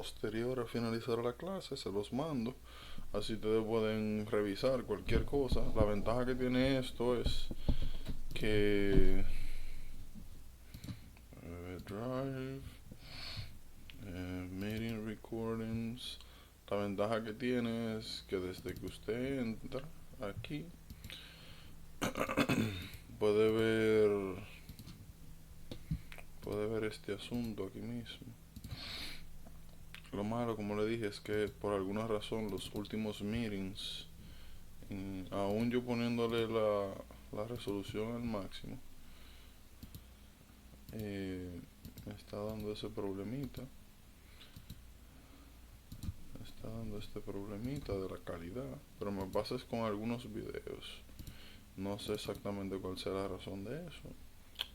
posterior a finalizar la clase se los mando. Así ustedes pueden revisar cualquier cosa. La ventaja que tiene esto es que Drive, Meeting Recordings. La ventaja que tiene es que desde que usted entra aquí puede ver este asunto aquí mismo. Lo malo, como le dije, es que por alguna razón los últimos meetings, aún yo poniéndole la resolución al máximo, me está dando ese problemita. Me está dando este problemita de la calidad. Pero me pasa es con algunos videos. No sé exactamente cuál sea la razón de eso.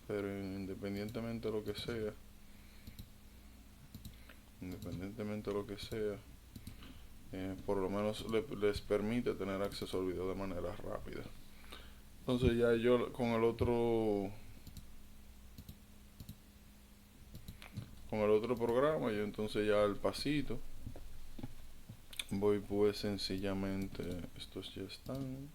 Pero independientemente de lo que sea, por lo menos les permite tener acceso al video de manera rápida. Entonces ya yo con el otro programa, yo entonces ya al pasito voy pues sencillamente, estos ya están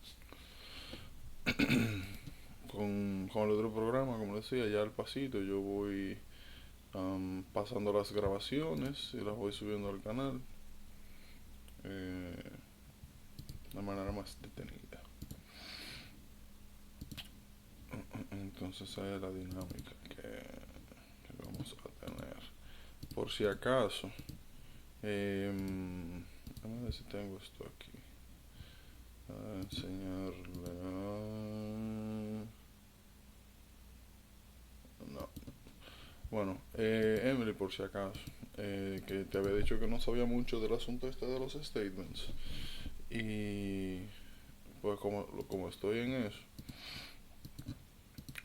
con el otro programa, como decía, ya al pasito yo voy pasando las grabaciones y las voy subiendo al canal de manera más detenida. Entonces esa es la dinámica que vamos a tener. Por si acaso, déjame ver si tengo esto aquí. A enseñarle. No. Bueno, Emily, por si acaso, que te había dicho que no sabía mucho del asunto este de los statements. Y pues como estoy en eso,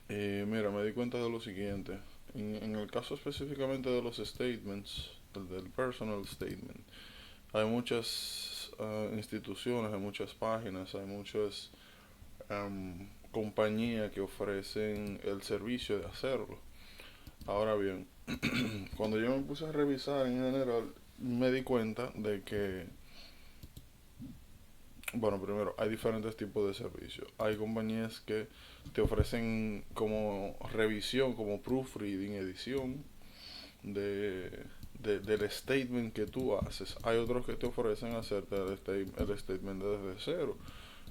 mira, me di cuenta de lo siguiente. En el caso específicamente de los statements, del personal statement, hay muchas instituciones, hay muchas páginas, hay muchas compañías que ofrecen el servicio de hacerlo. Ahora bien, cuando yo me puse a revisar en general, me di cuenta de que, bueno, primero, hay diferentes tipos de servicios. Hay compañías que te ofrecen como revisión, como proofreading, edición de, del statement que tú haces. Hay otros que te ofrecen hacerte el statement desde cero.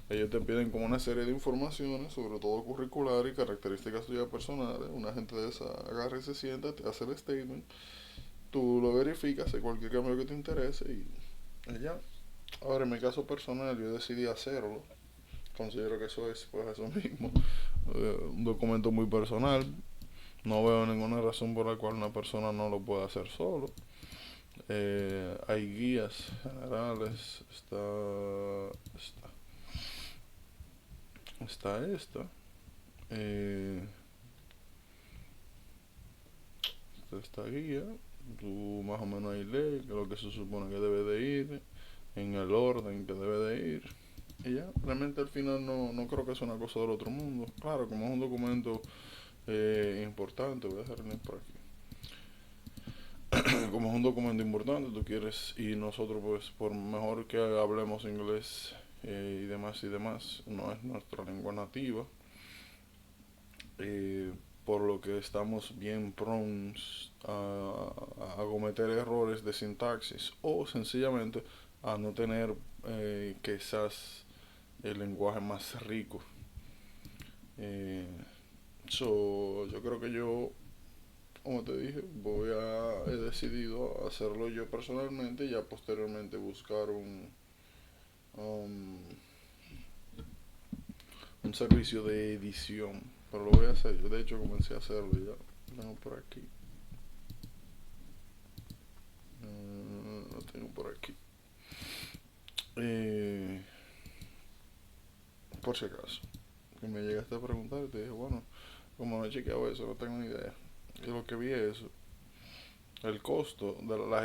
Ellos te piden como una serie de informaciones, sobre todo curricular y características tuyas personales. Una gente de esa agarra y se sienta, te hace el statement, tú lo verificas, hace cualquier cambio que te interese y ya. Ahora, en mi caso personal, yo decidí hacerlo. Considero que eso es pues eso mismo. Un documento muy personal. No veo ninguna razón por la cual una persona no lo pueda hacer solo. Hay guías generales. Está esta. Eh, esta guía. Tú más o menos ahí lees lo que se supone que debe de ir, en el orden que debe de ir. Y ya, realmente al final no creo que sea una cosa del otro mundo. Claro, como es un documento importante, voy a dejar el link por aquí. Como es un documento importante, tú quieres, y nosotros pues por mejor que hablemos inglés y demás, no es nuestra lengua nativa, eh, por lo que estamos bien pronos a cometer errores de sintaxis o sencillamente a no tener quizás el lenguaje más rico. Eh, yo creo que yo, como te dije, he decidido hacerlo yo personalmente y ya posteriormente buscar um, un servicio de edición. Pero lo voy a hacer, yo de hecho comencé a hacerlo ya. Lo tengo por aquí. Lo tengo por aquí. Eh, por si acaso, que me llegaste a preguntar y te dije, bueno, como no he chequeado eso, no tengo ni idea. Y lo que vi es eso. El costo de las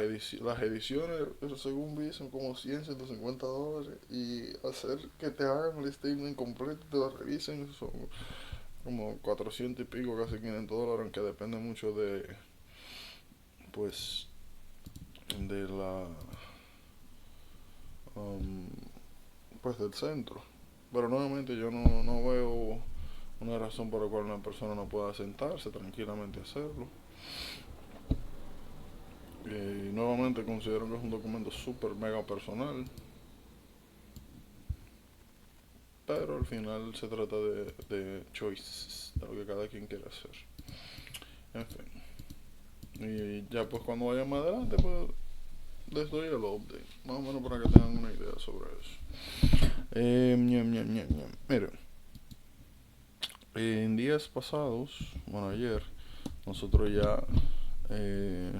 ediciones, según vi, son como 100, $150. Y hacer que te hagan el statement completo y te lo revisen son como 400 y pico, casi $500, aunque depende mucho de, pues, de la um, pues del centro. Pero nuevamente yo no veo una razón por la cual una persona no pueda sentarse tranquilamente a hacerlo. Y nuevamente considero que es un documento súper mega personal, pero al final se trata de choices, de lo que cada quien quiere hacer. En fin. Y ya pues cuando vaya más adelante, pues les doy el update, más o menos para que tengan una idea sobre eso. Miren, en días pasados, bueno ayer, nosotros ya eh,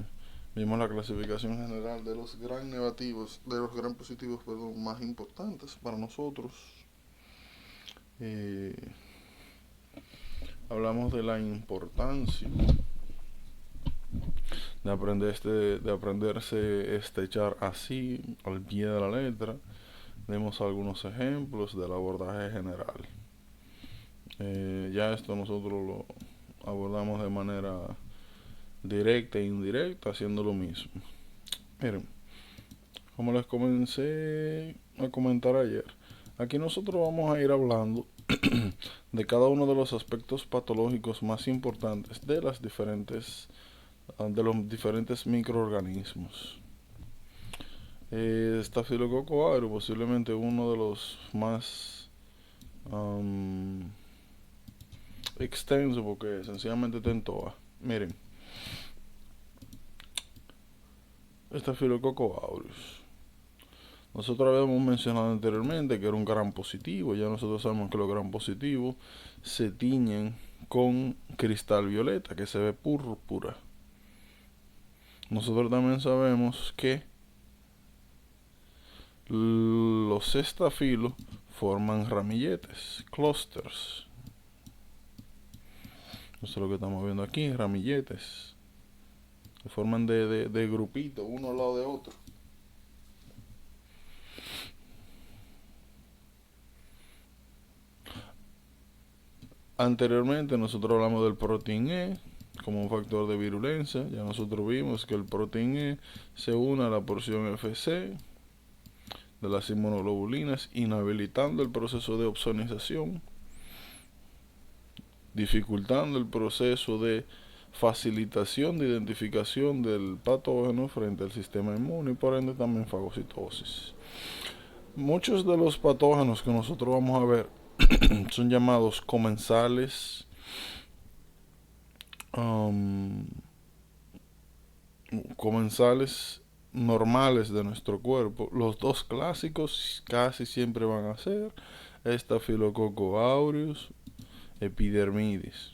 vimos la clasificación general de los gran negativos, de los gran positivos, perdón, más importantes para nosotros. Eh, Hablamos de la importancia de aprenderse echar así, al pie de la letra. Demos algunos ejemplos del abordaje general. Ya esto nosotros lo abordamos de manera directa e indirecta, haciendo lo mismo. Miren, como les comencé a comentar ayer, aquí nosotros vamos a ir hablando de cada uno de los aspectos patológicos más importantes de los diferentes microorganismos. Staphylococcus aureus, posiblemente uno de los más extensos, porque sencillamente está en todas. Miren, Staphylococcus aureus. Nosotros habíamos mencionado anteriormente que era un gran positivo. Ya nosotros sabemos que los gran positivos se tiñen con cristal violeta, que se ve púrpura. Nosotros también sabemos que los estafilos forman ramilletes, clusters. Eso es lo que estamos viendo aquí, ramilletes. Se forman de grupitos, uno al lado de otro. Anteriormente nosotros hablamos del protein E como un factor de virulencia. Ya nosotros vimos que el protein E se une a la porción FC de las inmunoglobulinas, inhabilitando el proceso de opsonización, dificultando el proceso de facilitación de identificación del patógeno frente al sistema inmune y por ende también fagocitosis. Muchos de los patógenos que nosotros vamos a ver son llamados comensales, comensales normales de nuestro cuerpo. Los dos clásicos casi siempre van a ser Staphylococcus aureus, epidermidis.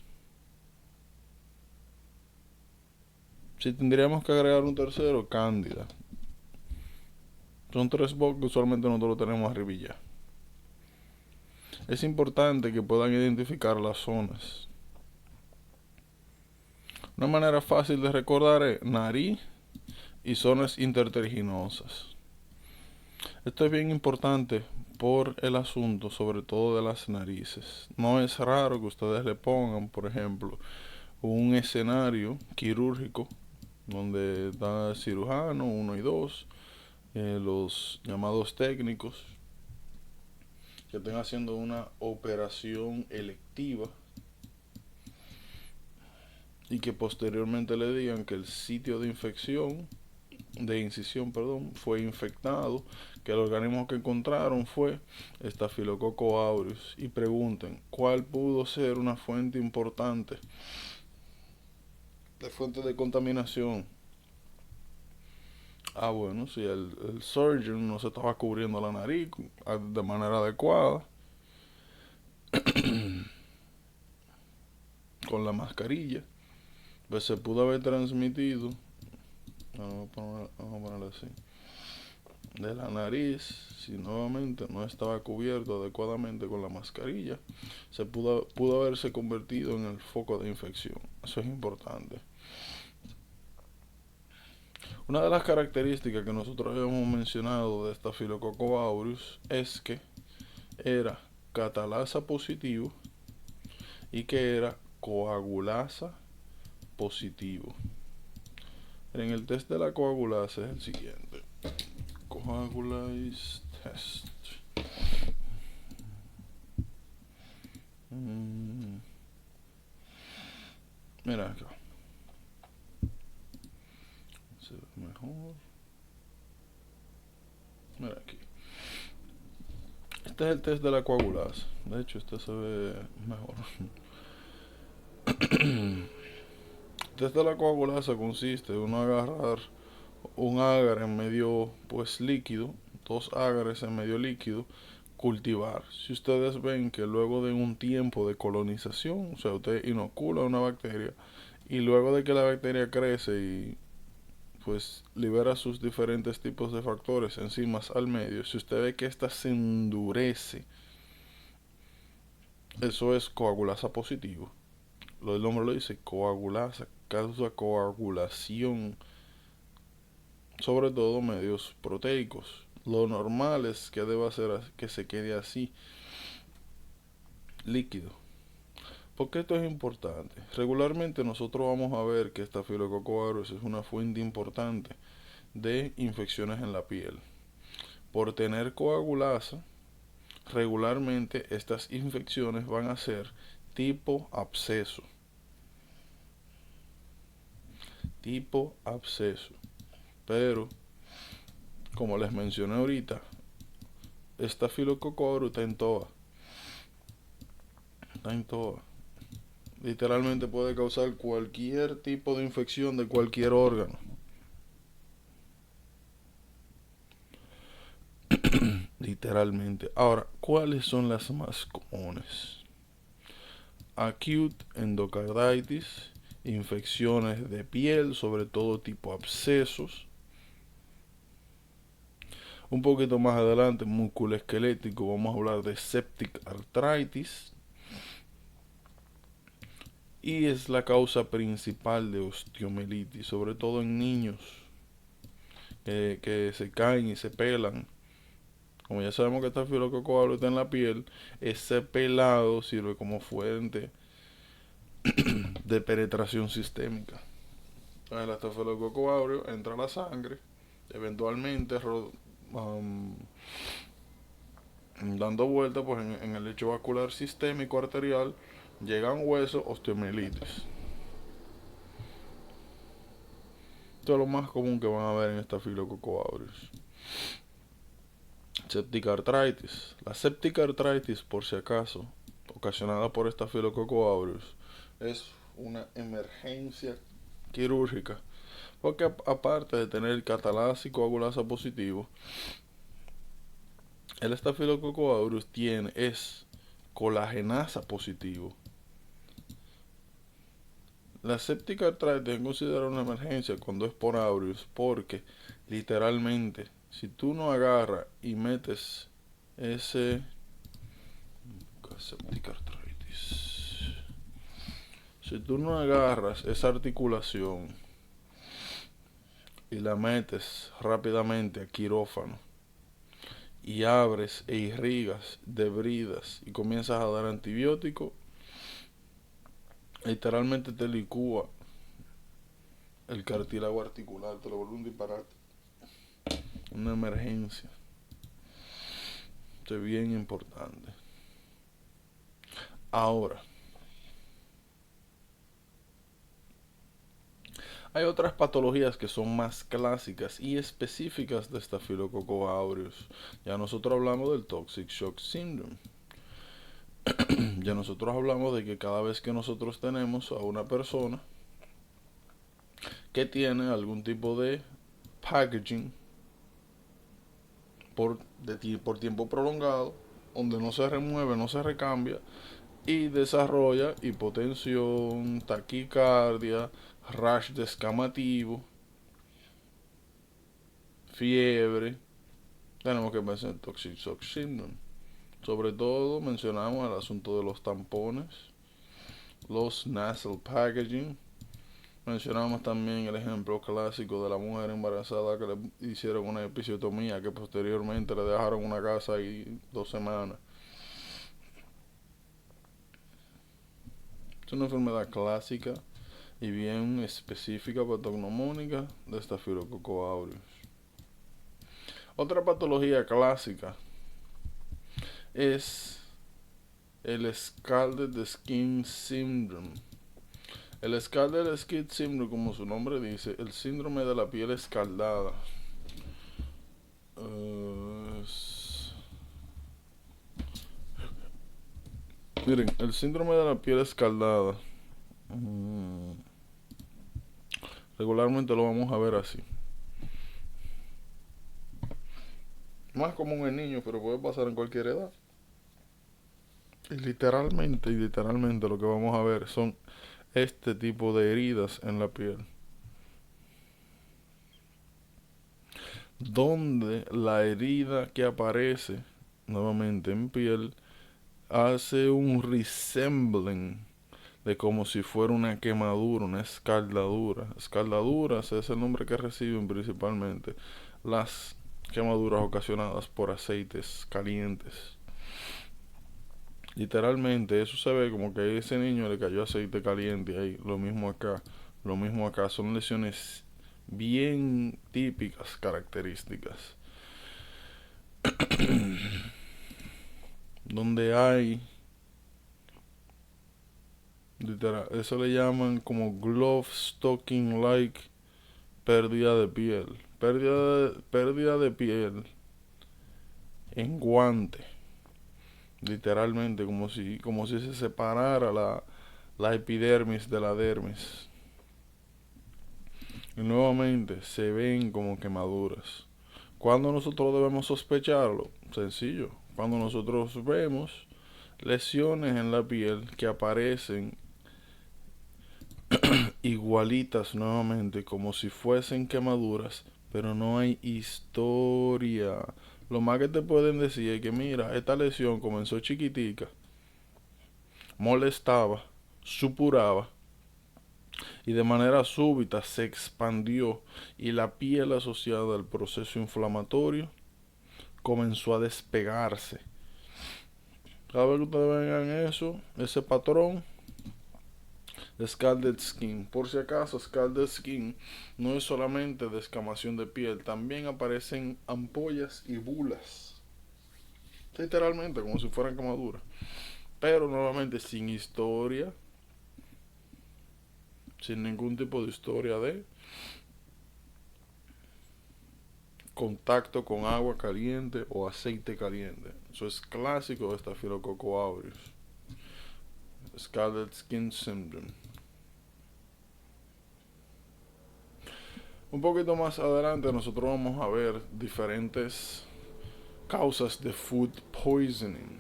Si tendríamos que agregar un tercero, cándida. Son tres box que usualmente nosotros lo tenemos arribilla. Es importante que puedan identificar las zonas. Una manera fácil de recordar es nariz y zonas interterginosas. Esto es bien importante por el asunto, sobre todo de las narices. No es raro que ustedes le pongan, por ejemplo, un escenario quirúrgico donde está el cirujano 1 y 2, los llamados técnicos que estén haciendo una operación electiva y que posteriormente le digan que el sitio de incisión, fue infectado, que el organismo que encontraron fue Staphylococcus aureus, y pregunten cuál pudo ser una fuente importante de fuente de contaminación. Bueno, si el surgeon no se estaba cubriendo la nariz de manera adecuada con la mascarilla, pues se pudo haber transmitido, vamos a ponerlo así, de la nariz. Si nuevamente no estaba cubierto adecuadamente con la mascarilla, pudo haberse convertido en el foco de infección. Eso es importante. Una de las características que nosotros habíamos mencionado de Staphylococcus aureus es que era catalasa positivo y que era coagulasa positivo. En el test de la coagulasa es el siguiente. Coagulase test. Mira acá. Se ve mejor. Mira aquí. Este es el test de la coagulasa. De hecho, este se ve mejor. El test de la coagulasa consiste en uno agarrar un agar en medio pues líquido, dos agares en medio líquido, cultivar. Si ustedes ven que luego de un tiempo de colonización, o sea, usted inocula una bacteria y luego de que la bacteria crece y pues libera sus diferentes tipos de factores, enzimas al medio, si usted ve que ésta se endurece, eso es coagulasa positivo. El nombre lo dice, coagulasa, causa coagulación, sobre todo medios proteicos. Lo normal es que deba ser que se quede así, líquido. ¿Por qué esto es importante? Regularmente nosotros vamos a ver que Staphylococcus aureus es una fuente importante de infecciones en la piel. Por tener coagulasa, regularmente estas infecciones van a ser tipo absceso. Tipo absceso. Pero, como les mencioné ahorita, Staphylococcus aureus está en todas. Está en todas. Literalmente puede causar cualquier tipo de infección de cualquier órgano. Literalmente. Ahora, ¿cuáles son las más comunes? Acute endocarditis, infecciones de piel, sobre todo tipo abscesos. Un poquito más adelante, músculo esquelético, vamos a hablar de septic arthritis. Y es la causa principal de osteomielitis, sobre todo en niños que se caen y se pelan. Como ya sabemos que Staphylococcus aureus está en la piel, ese pelado sirve como fuente de penetración sistémica. Entonces, el Staphylococcus aureus entra a la sangre, eventualmente dando vuelta pues, en el lecho vascular sistémico arterial, llega a un hueso, osteomielitis. Esto es lo más común que van a ver en Staphylococcus aureus. Septic arthritis. La septic arthritis, por si acaso, ocasionada por Staphylococcus aureus, es una emergencia quirúrgica, porque aparte de tener catalasa y coagulasa positivo, el Staphylococcus aureus es colagenasa positivo. La septic arthritis es considerada una emergencia cuando es por aureus, porque literalmente si tú no agarras y metes ese septic arthritis, si tú no agarras esa articulación y la metes rápidamente a quirófano y abres e irrigas, debridas y comienzas a dar antibiótico, literalmente te licúa el cartílago articular, te lo vuelve un disparate, una emergencia. Esto es bien importante. Ahora, hay otras patologías que son más clásicas y específicas de Staphylococcus aureus. Ya nosotros hablamos del Toxic Shock Syndrome. Ya nosotros hablamos de que cada vez que nosotros tenemos a una persona que tiene algún tipo de packaging por tiempo prolongado, donde no se remueve, no se recambia, y desarrolla hipotensión, taquicardia, rash descamativo, fiebre, tenemos que pensar en Toxic Shock Syndrome. Sobre todo mencionamos el asunto de los tampones, los nasal packaging. Mencionamos también el ejemplo clásico de la mujer embarazada que le hicieron una episiotomía, que posteriormente le dejaron una casa ahí 2 semanas. Es una enfermedad clásica y bien específica patognomónica de Staphylococcus aureus. Otra patología clásica es el Scalded Skin Syndrome. El Scalded Skin Syndrome, como su nombre dice, el síndrome de la piel escaldada. Miren, el síndrome de la piel escaldada, regularmente lo vamos a ver así. Más común en niños, pero puede pasar en cualquier edad. Y literalmente lo que vamos a ver son este tipo de heridas en la piel, donde la herida que aparece nuevamente en piel hace un resembling de como si fuera una quemadura, una escaldadura. Escaldaduras es el nombre que reciben principalmente las quemaduras ocasionadas por aceites calientes. Literalmente eso se ve como que a ese niño le cayó aceite caliente ahí. Lo mismo acá. Son lesiones bien típicas, características. Donde hay, literal, eso le llaman como glove stocking like pérdida de piel. Pérdida de piel en guante. Literalmente, como si se separara la epidermis de la dermis. Y nuevamente se ven como quemaduras. ¿Cuándo nosotros debemos sospecharlo? Sencillo. Cuando nosotros vemos lesiones en la piel que aparecen igualitas nuevamente, como si fuesen quemaduras, pero no hay historia. Lo más que te pueden decir es que mira, esta lesión comenzó chiquitica, molestaba, supuraba y de manera súbita se expandió y la piel asociada al proceso inflamatorio comenzó a despegarse. Cada vez que ustedes vean eso, ese patrón, Scalded Skin. Por si acaso, Scalded Skin no es solamente descamación de piel, también aparecen ampollas y bulas. Literalmente, como si fueran quemaduras. Pero nuevamente sin historia, sin ningún tipo de historia de contacto con agua caliente o aceite caliente. Eso es clásico de Staphylococcus aureus. Scalded Skin Syndrome. Un poquito más adelante nosotros vamos a ver diferentes causas de food poisoning.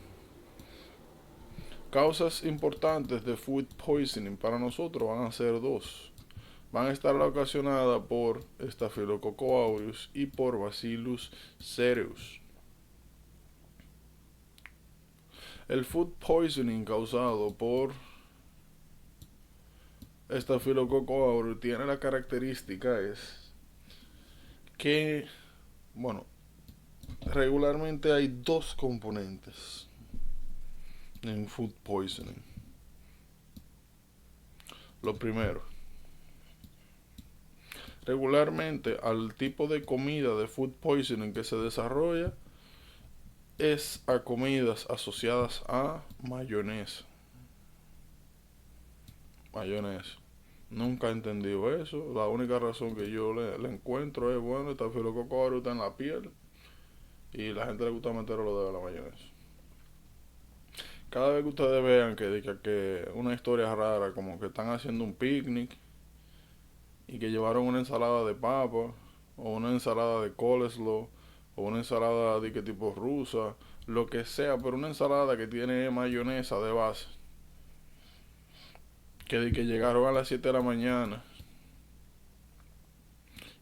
Causas importantes de food poisoning para nosotros van a ser dos. Van a estar ocasionadas por Staphylococcus aureus y por Bacillus cereus. El food poisoning causado por Staphylococcus aureus tiene la característica es que, bueno, regularmente hay dos componentes en food poisoning. Lo primero, regularmente al tipo de comida de food poisoning que se desarrolla es a comidas asociadas a mayonesa. Nunca he entendido eso. La única razón que yo le encuentro es, bueno, esta Staphylococcus está en la piel y la gente le gusta meterlo lo de la mayonesa. Cada vez que ustedes vean que una historia rara, como que están haciendo un picnic y que llevaron una ensalada de papa o una ensalada de coleslaw o una ensalada de qué tipo rusa, lo que sea, pero una ensalada que tiene mayonesa de base, que llegaron a las 7 de la mañana,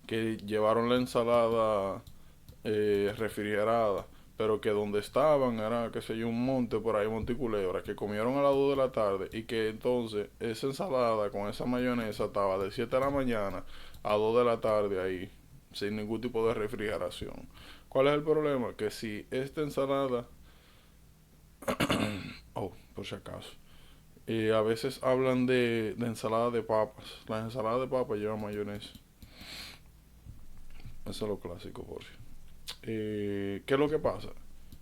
que llevaron la ensalada refrigerada, pero que donde estaban era, qué sé yo, un monte por ahí, Monticulebra, que comieron a las 2 de la tarde y que entonces esa ensalada con esa mayonesa estaba de 7 de la mañana a 2 de la tarde ahí, sin ningún tipo de refrigeración. ¿Cuál es el problema? Que si esta ensalada, oh, por si acaso, A veces hablan de ensalada de papas. Las ensaladas de papas llevan mayonesa. Eso es lo clásico, por si. ¿Qué es lo que pasa?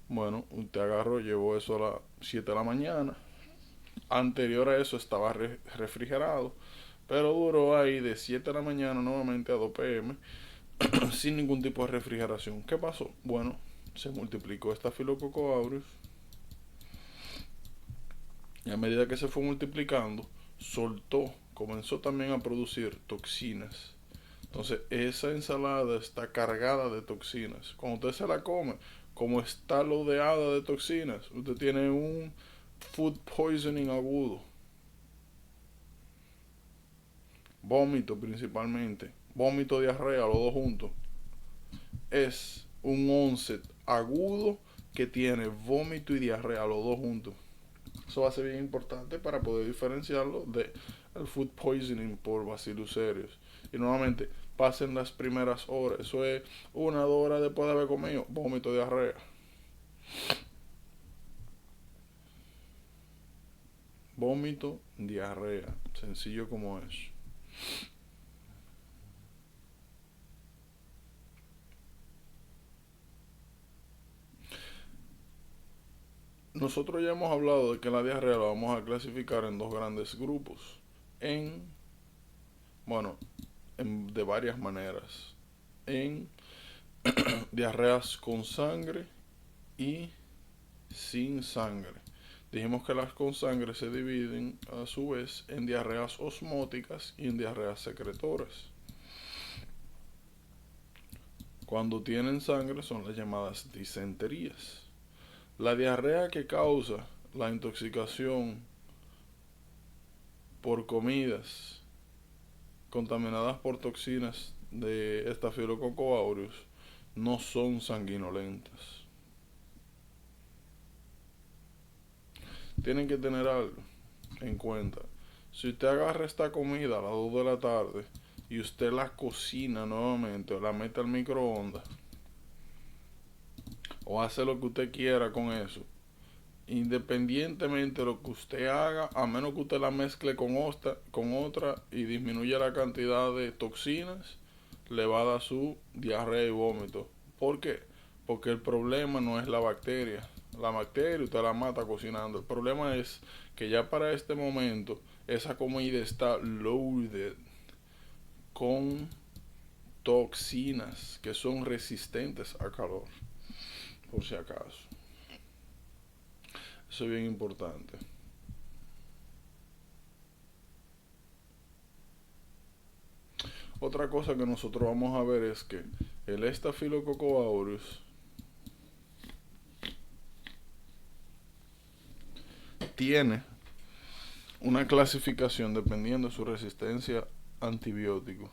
Bueno, usted agarró, llevó eso a las 7 de la mañana. Anterior a eso estaba refrigerado, pero duró ahí de 7 de la mañana nuevamente a 2 p.m. sin ningún tipo de refrigeración. ¿Qué pasó? Bueno, se multiplicó Staphylococcus aureus y a medida que se fue multiplicando, comenzó también a producir toxinas. Entonces, esa ensalada está cargada de toxinas. Cuando usted se la come, como está lodeada de toxinas, usted tiene un food poisoning agudo. Vómito principalmente. Vómito, diarrea, los dos juntos. Es un onset agudo que tiene vómito y diarrea, los dos juntos. Eso va a ser bien importante para poder diferenciarlo de el food poisoning por Bacillus cereus. Y nuevamente, pasen las primeras horas. Eso es 1 o 2 horas después de haber comido. Vómito, diarrea. Vómito, diarrea. Sencillo como es. Nosotros ya hemos hablado de que la diarrea la vamos a clasificar en dos grandes grupos. En, bueno, de varias maneras. En diarreas con sangre y sin sangre. Dijimos que las con sangre se dividen a su vez en diarreas osmóticas y en diarreas secretoras. Cuando tienen sangre son las llamadas disenterías. La diarrea que causa la intoxicación por comidas contaminadas por toxinas de Staphylococcus aureus no son sanguinolentas. Tienen que tener algo en cuenta. Si usted agarra esta comida a las 2 de la tarde y usted la cocina nuevamente o la mete al microondas o hace lo que usted quiera con eso, independientemente de lo que usted haga, a menos que usted la mezcle con otra y disminuya la cantidad de toxinas, le va a dar su diarrea y vómito. ¿Por qué? Porque el problema no es la bacteria. La bacteria usted la mata cocinando. El problema es que ya para este momento esa comida está loaded con toxinas que son resistentes al calor, por si acaso. Eso es bien importante. Otra cosa que nosotros vamos a ver es que el Staphylococcus aureus tiene una clasificación dependiendo de su resistencia a antibióticos.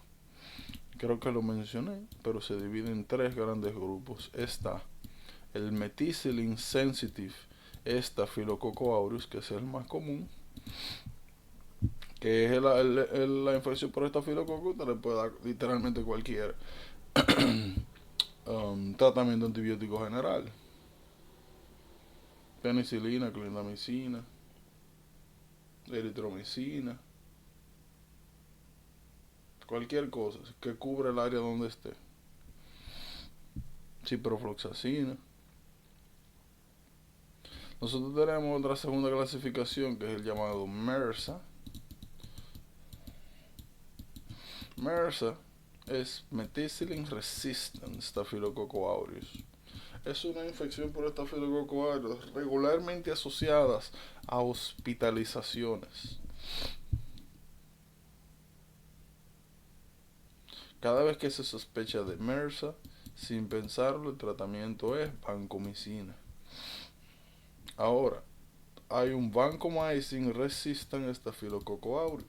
Creo que lo mencioné, pero se divide en 3 grandes grupos. Está el Methicillin Sensitive Staphylococcus aureus, que es el más común, que es la infección por estafilococo. Usted le puede dar literalmente cualquier tratamiento antibiótico general: penicilina, clindamicina, eritromicina, cualquier cosa que cubra el área donde esté. Ciprofloxacina. Nosotros tenemos otra segunda clasificación que es el llamado MRSA. MRSA es Methicillin Resistant Staphylococcus aureus. Es una infección por Staphylococcus aureus regularmente asociadas a hospitalizaciones. Cada vez que se sospecha de MRSA, sin pensarlo, el tratamiento es vancomicina. Ahora, hay un vancomycin resistant Staphylococcus aureus.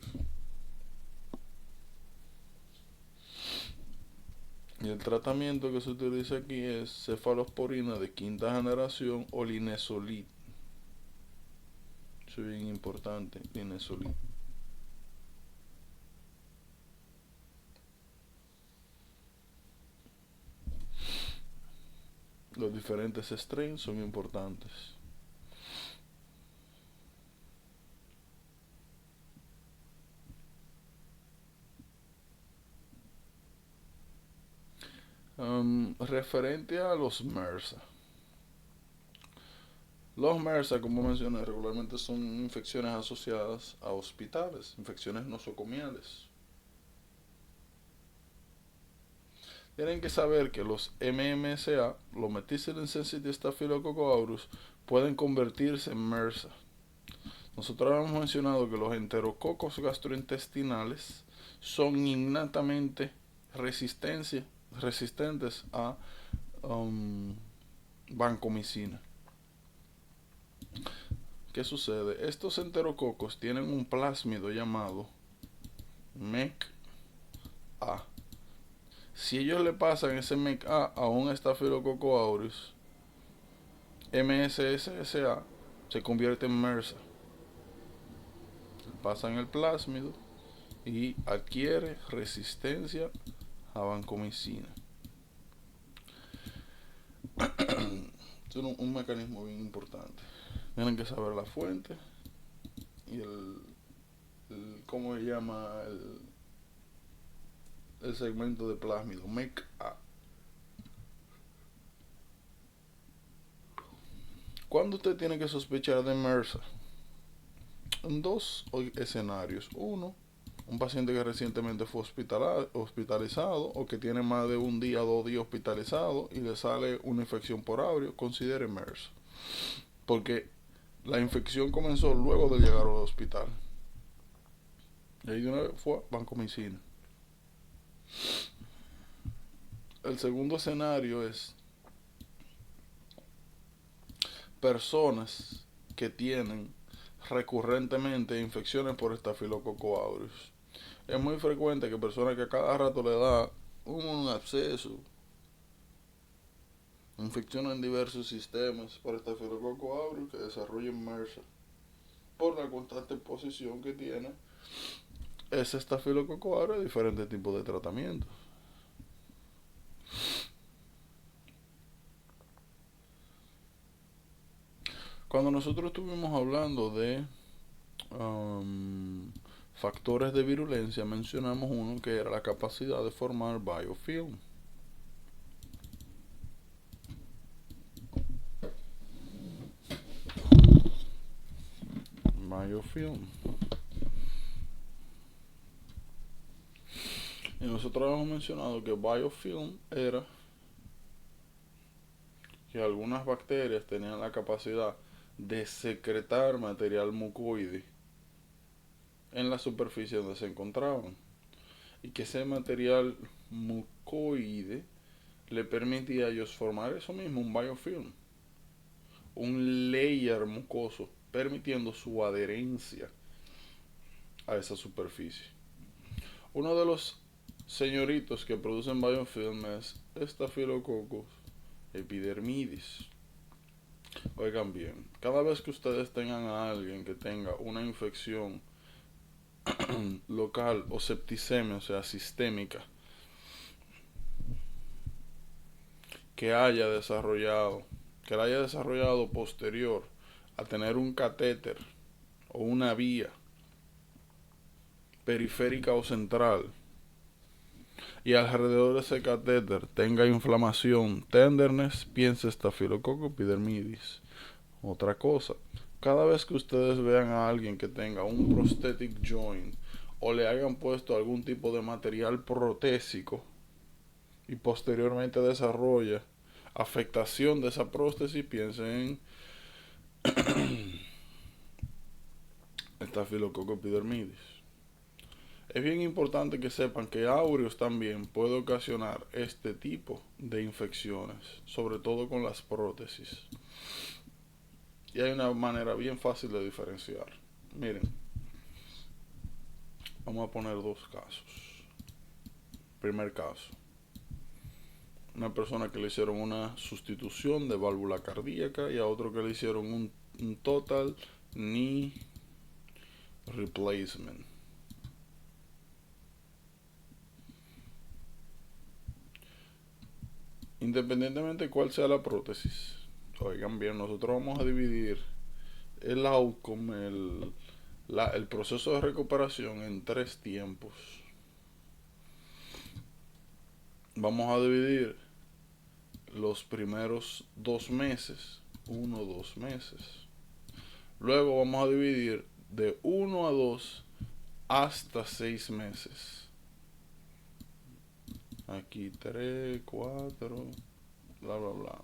Y el tratamiento que se utiliza aquí es cefalosporina de 5ª generación o linezolid. Eso es bien importante, linezolid. Los diferentes strains son importantes. Referente a los MRSA. Los MRSA, como mencioné, regularmente son infecciones asociadas a hospitales, infecciones nosocomiales. Tienen que saber que los MMSA, los Methicillin Sensitive Staphylococcus aureus, pueden convertirse en MRSA. Nosotros hemos mencionado que los enterococos gastrointestinales son innatamente resistentes a vancomicina. ¿Qué sucede? Estos enterococos tienen un plásmido llamado MEC-A. Si ellos le pasan ese MEC-A a un Staphylococcus aureus, MSSA se convierte en MRSA. Pasan el plásmido y adquiere resistencia a vancomicina. Es un mecanismo bien importante. Tienen que saber la fuente y ¿cómo se llama? El segmento de plásmido, MEC-A. ¿Cuándo usted tiene que sospechar de MRSA? En dos escenarios. Uno, un paciente que recientemente fue hospitalizado o que tiene más de un día, 2 días hospitalizado y le sale una infección por áureo, considere MRSA. Porque la infección comenzó luego de llegar al hospital. Y ahí de una vez fue vancomicina. El segundo escenario es personas que tienen recurrentemente infecciones por Staphylococcus aureus. Es muy frecuente que personas que a cada rato le da un absceso, infeccionan diversos sistemas por Staphylococcus aureus que desarrollen MRSA por la constante exposición que tiene ese Staphylococcus aureus a diferentes tipos de tratamientos. Cuando nosotros estuvimos hablando de factores de virulencia, mencionamos uno que era la capacidad de formar biofilm. Biofilm. Y nosotros hemos mencionado que biofilm era que algunas bacterias tenían la capacidad de secretar material mucoide en la superficie donde se encontraban, y que ese material mucoide le permitía a ellos formar eso mismo, un biofilm, un layer mucoso, permitiendo su adherencia a esa superficie. Uno de los señoritos que producen biofilm es Staphylococcus epidermidis. Oigan bien, cada vez que ustedes tengan a alguien que tenga una infección local o septicemia, o sea, sistémica, que la haya desarrollado posterior a tener un catéter o una vía periférica o central, y alrededor de ese catéter tenga inflamación, tenderness, piense Staphylococcus epidermidis. Otra cosa, cada vez que ustedes vean a alguien que tenga un prosthetic joint o le hayan puesto algún tipo de material protésico y posteriormente desarrolla afectación de esa prótesis, piensen en Staphylococcus epidermidis. Es bien importante que sepan que aureus también puede ocasionar este tipo de infecciones, sobre todo con las prótesis. Y hay una manera bien fácil de diferenciar. Miren, vamos a poner dos casos. Primer caso, una persona que le hicieron una sustitución de válvula cardíaca y a otro que le hicieron un total knee replacement. Independientemente de cuál sea la prótesis, oigan bien, nosotros vamos a dividir el outcome, el proceso de recuperación en 3 tiempos. Vamos a dividir los primeros 2 meses, 1 o 2 meses. Luego vamos a dividir de 1 a 2 hasta 6 meses. Aquí 3, 4, bla, bla, bla.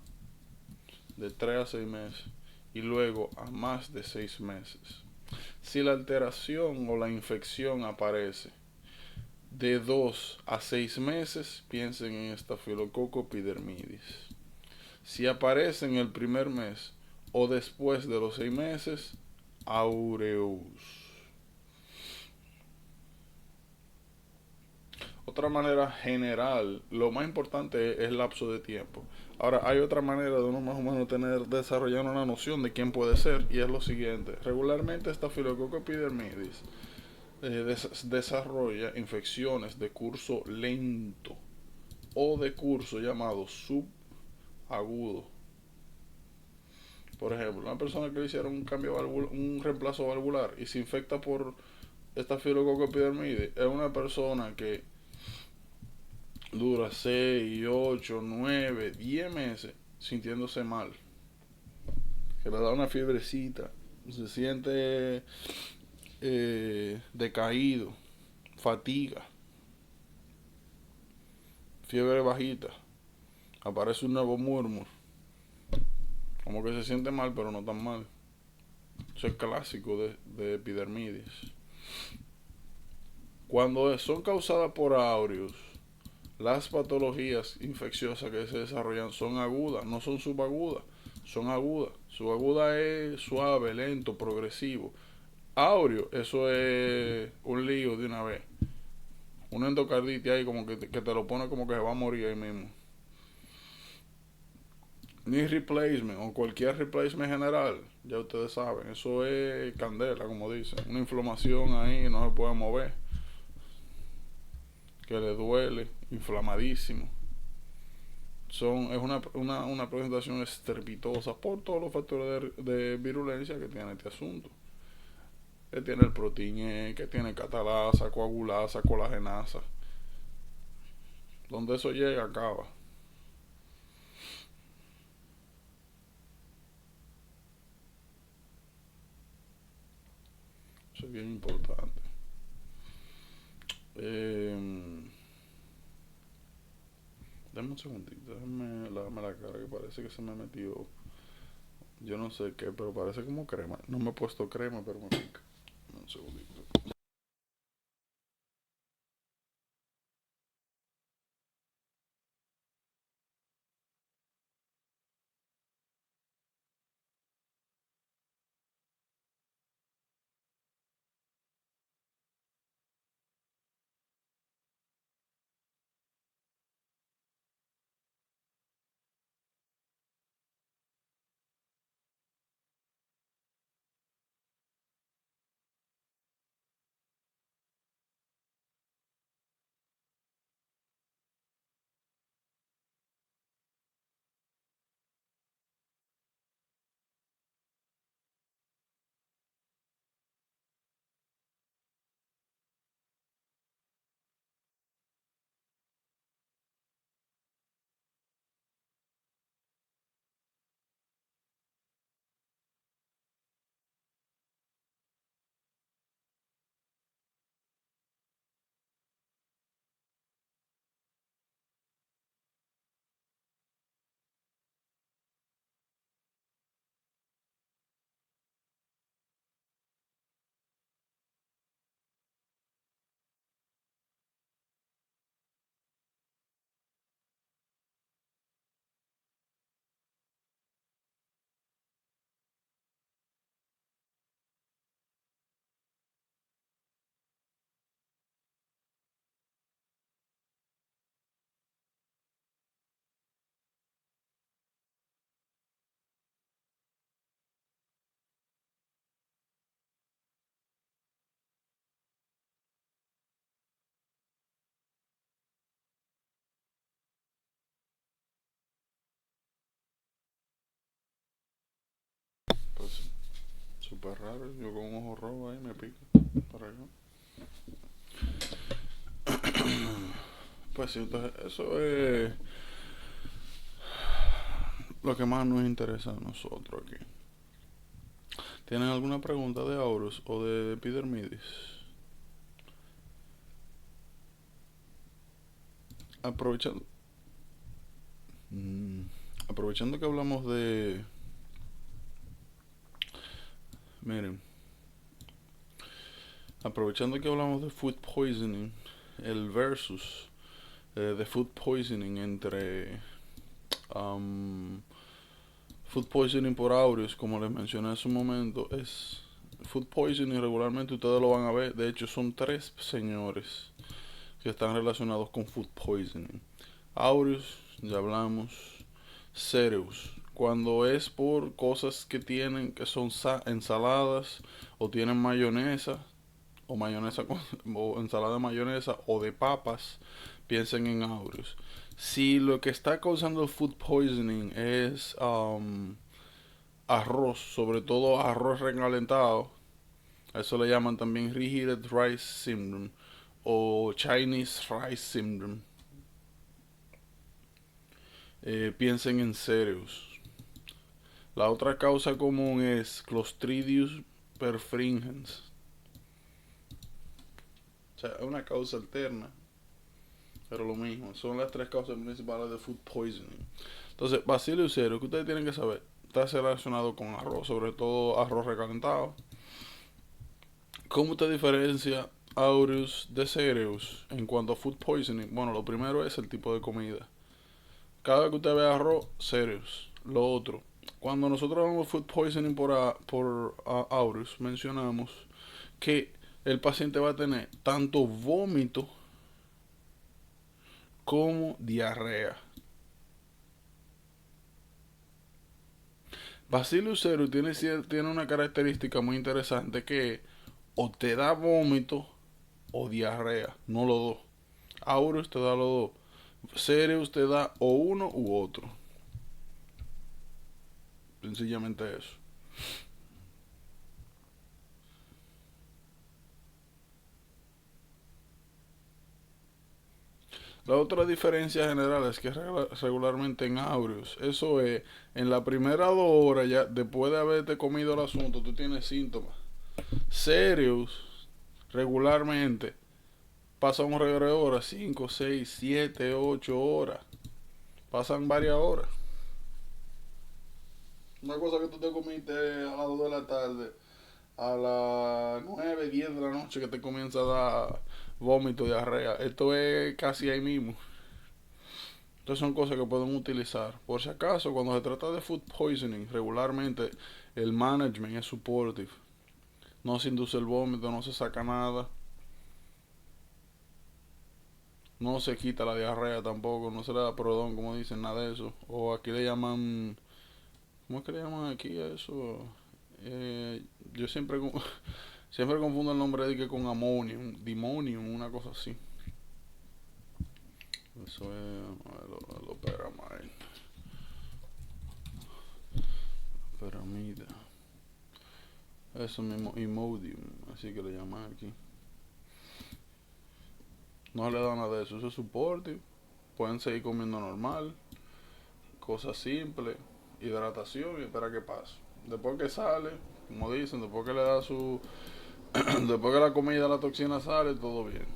De 3 a 6 meses. Y luego a más de 6 meses. Si la alteración o la infección aparece de 2 a 6 meses, piensen en Staphylococcus epidermidis. Si aparece en el primer mes o después de los 6 meses, aureus. Otra manera general, lo más importante es el lapso de tiempo. Ahora, hay otra manera de uno más o menos desarrollar una noción de quién puede ser, y es lo siguiente. Regularmente Staphylococcus epidermidis desarrolla infecciones de curso lento o de curso llamado subagudo. Por ejemplo, una persona que le hicieron un reemplazo valvular y se infecta por Staphylococcus epidermidis es una persona que dura 6, 8, 9, 10 meses sintiéndose mal, que le da una fiebrecita, se siente decaído, fatiga, fiebre bajita, aparece un nuevo murmur, como que se siente mal pero no tan mal. Eso es clásico de epidermidis. Cuando son causadas por aureus, las patologías infecciosas que se desarrollan son agudas, no son subagudas, son agudas. Subaguda es suave, lento, progresivo. Aureo, eso es un lío de una vez. Una endocarditis ahí como que te lo pone como que se va a morir ahí mismo. Knee replacement o cualquier replacement general, ya ustedes saben, eso es candela, como dicen. Una inflamación ahí, no se puede mover, que le duele, inflamadísimo. Es una presentación estrepitosa por todos los factores de virulencia que tiene este asunto. Que tiene el proteína, que tiene catalasa, coagulasa, colagenasa. Donde eso llega, acaba. Eso es bien importante. Dame un segundito, déjame lavarme la cara, que parece que se me metió. Yo no sé qué, pero parece como crema. No me he puesto crema, pero me pica. Un segundito. Pues súper raro, yo con un ojo rojo ahí me pica. Para acá. Pues sí, entonces eso es lo que más nos interesa a nosotros aquí. ¿Tienen alguna pregunta de Aurus o de Epidermidis? Aprovechando, mm, aprovechando que hablamos de, miren, aprovechando que hablamos de food poisoning, el versus de food poisoning entre um, food poisoning por aureus, como les mencioné hace un momento, es food poisoning regularmente ustedes lo van a ver. De hecho, son tres señores que están relacionados con food poisoning. Aureus, ya hablamos. Cereus, cuando es por cosas que tienen, que son ensaladas o tienen mayonesa, o mayonesa o ensalada de mayonesa o de papas, piensen en Aureus. Si lo que está causando el food poisoning es arroz, sobre todo arroz recalentado, a eso le llaman también reheated rice syndrome o Chinese rice syndrome. Piensen en cereus. La otra causa común es Clostridium perfringens. O sea, es una causa alterna, pero lo mismo. Son las tres causas principales de food poisoning. Entonces, Bacillus cereus, que ustedes tienen que saber, está relacionado con arroz, sobre todo arroz recalentado. ¿Cómo usted diferencia Aureus de Cereus en cuanto a food poisoning? Bueno, lo primero es el tipo de comida. Cada vez que usted ve arroz, Cereus. Lo otro, cuando nosotros hablamos de food poisoning por Aureus, mencionamos que el paciente va a tener tanto vómito como diarrea. Bacillus cereus tiene una característica muy interesante que o te da vómito o diarrea, no los dos. Aureus te da los dos. Cereus te da o uno u otro. Sencillamente eso. La otra diferencia general es que regularmente en Aureus, eso es, en la primera 2 horas ya, después de haberte comido el asunto, tú tienes síntomas. Cereus, regularmente, pasa un regreso de horas, 5, 6, 7, 8 horas. Pasan varias horas. Una cosa que tú te comiste a las 2 de la tarde, a las 9, 10 de la noche que te comienza a dar vómito, diarrea. Esto es casi ahí mismo. Entonces son cosas que pueden utilizar. Por si acaso, cuando se trata de food poisoning, regularmente el management es supportive. No se induce el vómito, no se saca nada. No se quita la diarrea tampoco, no se le da prodón, como dicen, nada de eso. O aquí le llaman, ¿cómo es que le llaman aquí a eso? Yo siempre siempre confundo el nombre de que con ammonium, dimonium, una cosa así. Eso es lo peramide. Peramida. Eso mismo, Imodium, así que le llaman aquí. No le da nada de eso, eso es soporte. Pueden seguir comiendo normal, cosas simples, hidratación y espera que pase. Después que sale, como dicen, después que le da su. Después que la comida, la toxina sale, todo bien.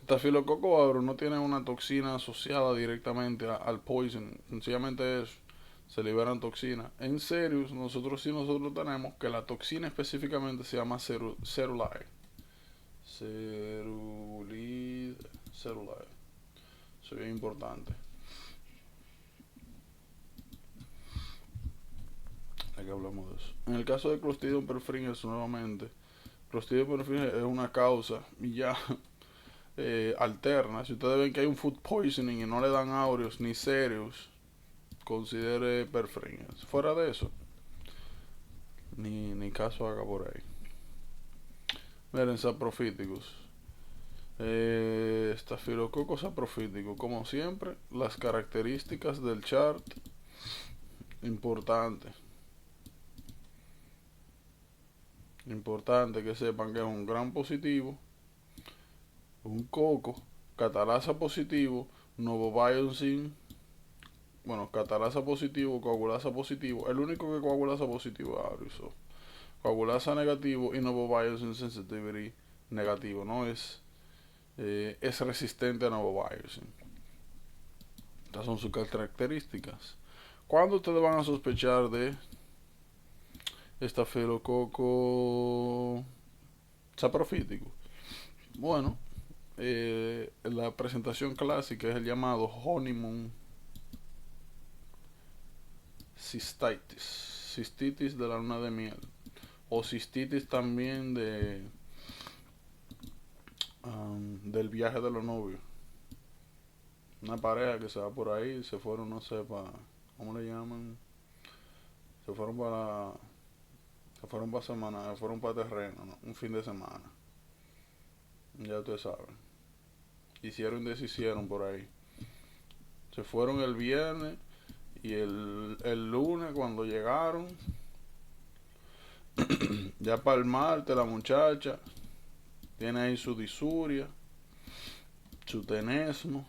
Estafilococo aureus no tiene una toxina asociada directamente al poison, sencillamente eso. Se liberan toxinas. En Cereus, nosotros tenemos que la toxina específicamente se llama cerulide. Cerulide. Eso es importante. Aquí hablamos de eso. En el caso de Clostridium perfringens, nuevamente, Clostridium perfringens es una causa y ya alterna. Si ustedes ven que hay un food poisoning y no le dan aureus ni cereus, considere perfringens. Fuera de eso, ni caso haga por ahí. Miren, saprofíticos. Estafilococo saprofítico. Como siempre, las características del chart importante. Importante que sepan que es un gran positivo, un coco, catalasa positivo, novobiosine bueno, catalasa positivo, coagulasa positivo. El único que coagulasa positivo es Auriso. Coagulasa negativo y novovirus insensitivity negativo, ¿no? Es resistente a novovirus. Estas son sus características. ¿Cuándo ustedes van a sospechar de estafilococo saprofítico? Bueno, la presentación clásica es el llamado honeymoon cystitis, cistitis de la luna de miel, o cistitis también del viaje de los novios. Una pareja que se va por ahí, se fueron, no sé, ¿cómo le llaman? Se fueron para semana, se fueron para terreno, ¿no? Un fin de semana. Ya ustedes saben. Hicieron y deshicieron por ahí. Se fueron el viernes y el lunes cuando llegaron, ya para el martes la muchacha tiene ahí su disuria, su tenesmo,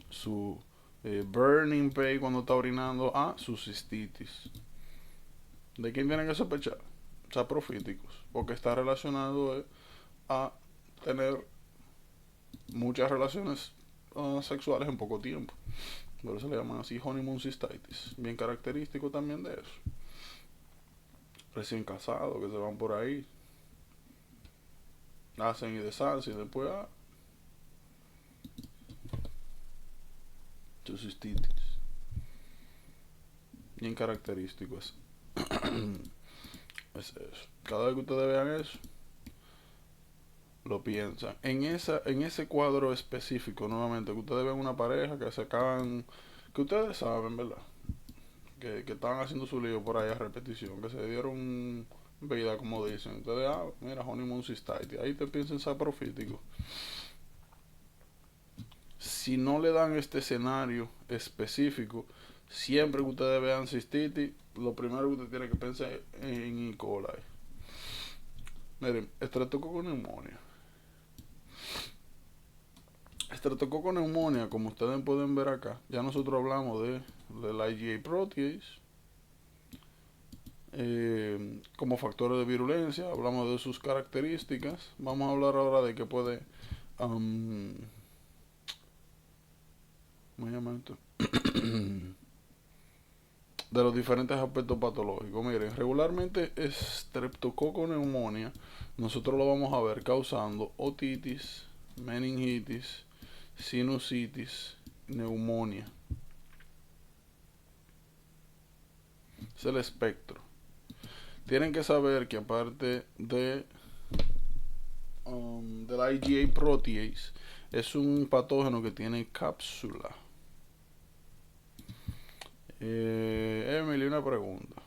su burning pain cuando está orinando, su cistitis. ¿De quién tienen que sospechar? Saprofíticos, porque está relacionado a tener muchas relaciones sexuales en poco tiempo. Por eso le llaman así honeymoon cystitis. Bien característico también de eso. Recién casados que se van por ahí, hacen y deshacen y después su cistitis. Bien característico es eso. Cada vez que ustedes vean eso, lo piensan. En ese cuadro específico, nuevamente, que ustedes ven una pareja que se acaban, que ustedes saben, ¿verdad? Que estaban haciendo su lío por ahí a repetición, que se dieron vida, como dicen. Ustedes, mira, honeymoon cystitis. Ahí te piensan saprofítico. Si no le dan este escenario específico, siempre que ustedes vean cistitis, lo primero que usted tiene que pensar es en E. coli. Miren, estreptococo neumonía. Estreptococo neumonía, como ustedes pueden ver acá, ya nosotros hablamos del IgA protease como factores de virulencia, hablamos de sus características. Vamos a hablar ahora de que puede ¿cómo se llama esto? De los diferentes aspectos patológicos. Miren, regularmente estreptococo neumonía nosotros lo vamos a ver causando otitis, meningitis, sinusitis, neumonía. Es el espectro. Tienen que saber que aparte del IgA protease, es un patógeno que tiene cápsula. Emily, una pregunta.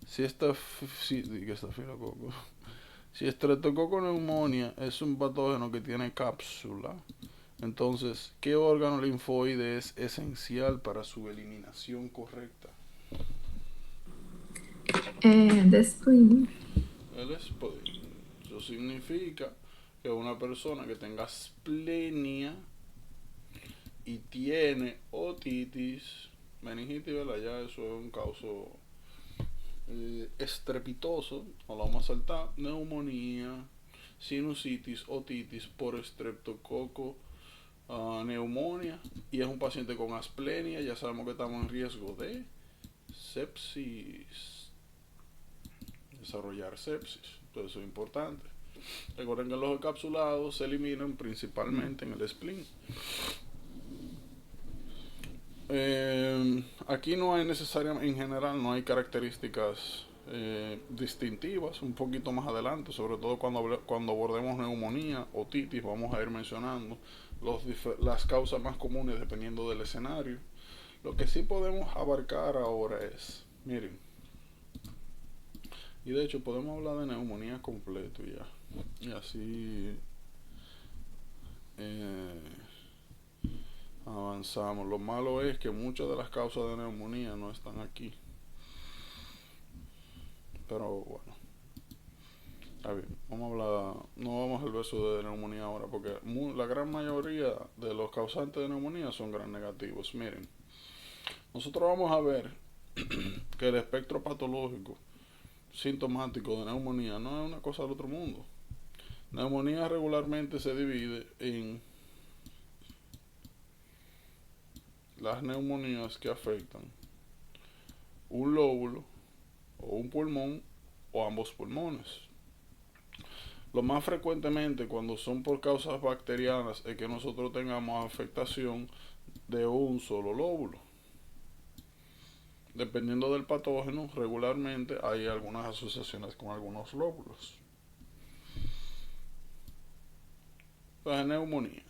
Si estreptococo neumonía es un patógeno que tiene cápsula, entonces, ¿qué órgano linfoide es esencial para su eliminación correcta? The spleen. El spleen. Eso significa que una persona que tenga splenia y tiene otitis, meningitis, ¿verdad? Ya eso es un causo estrepitoso, no lo vamos a saltar, neumonía, sinusitis, otitis por estreptococo, neumonía, y es un paciente con asplenia, ya sabemos que estamos en riesgo de sepsis, desarrollar sepsis, entonces eso es importante. Recuerden que los encapsulados se eliminan principalmente en el spleen. Aquí no hay necesariamente, en general, no hay características distintivas. Un poquito más adelante, sobre todo cuando abordemos neumonía, otitis, vamos a ir mencionando las causas más comunes dependiendo del escenario. Lo que sí podemos abarcar ahora es, miren, y de hecho podemos hablar de neumonía completo ya, y así avanzamos. Lo malo es que muchas de las causas de neumonía no están aquí, pero bueno, Está bien, vamos a hablar, no vamos al verso de neumonía ahora, porque la gran mayoría de los causantes de neumonía son gran negativos. Miren, nosotros vamos a ver que el espectro patológico sintomático de neumonía no es una cosa del otro mundo. Neumonía regularmente se divide en las neumonías que afectan un lóbulo o un pulmón o ambos pulmones. Lo más frecuentemente cuando son por causas bacterianas es que nosotros tengamos afectación de un solo lóbulo. Dependiendo del patógeno, regularmente hay algunas asociaciones con algunos lóbulos. Entonces, neumonía.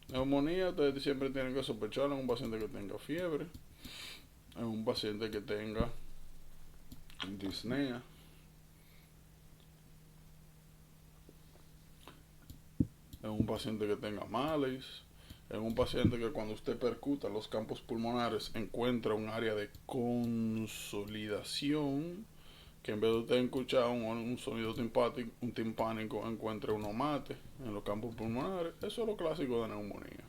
Neumonía, ustedes siempre tienen que sospechar en un paciente que tenga fiebre, en un paciente que tenga disnea, en un paciente que tenga males, en un paciente que cuando usted percuta los campos pulmonares encuentra un área de consolidación, que en vez de usted escuchar un sonido timpánico encuentre un mate en los campos pulmonares. Eso es lo clásico de neumonía.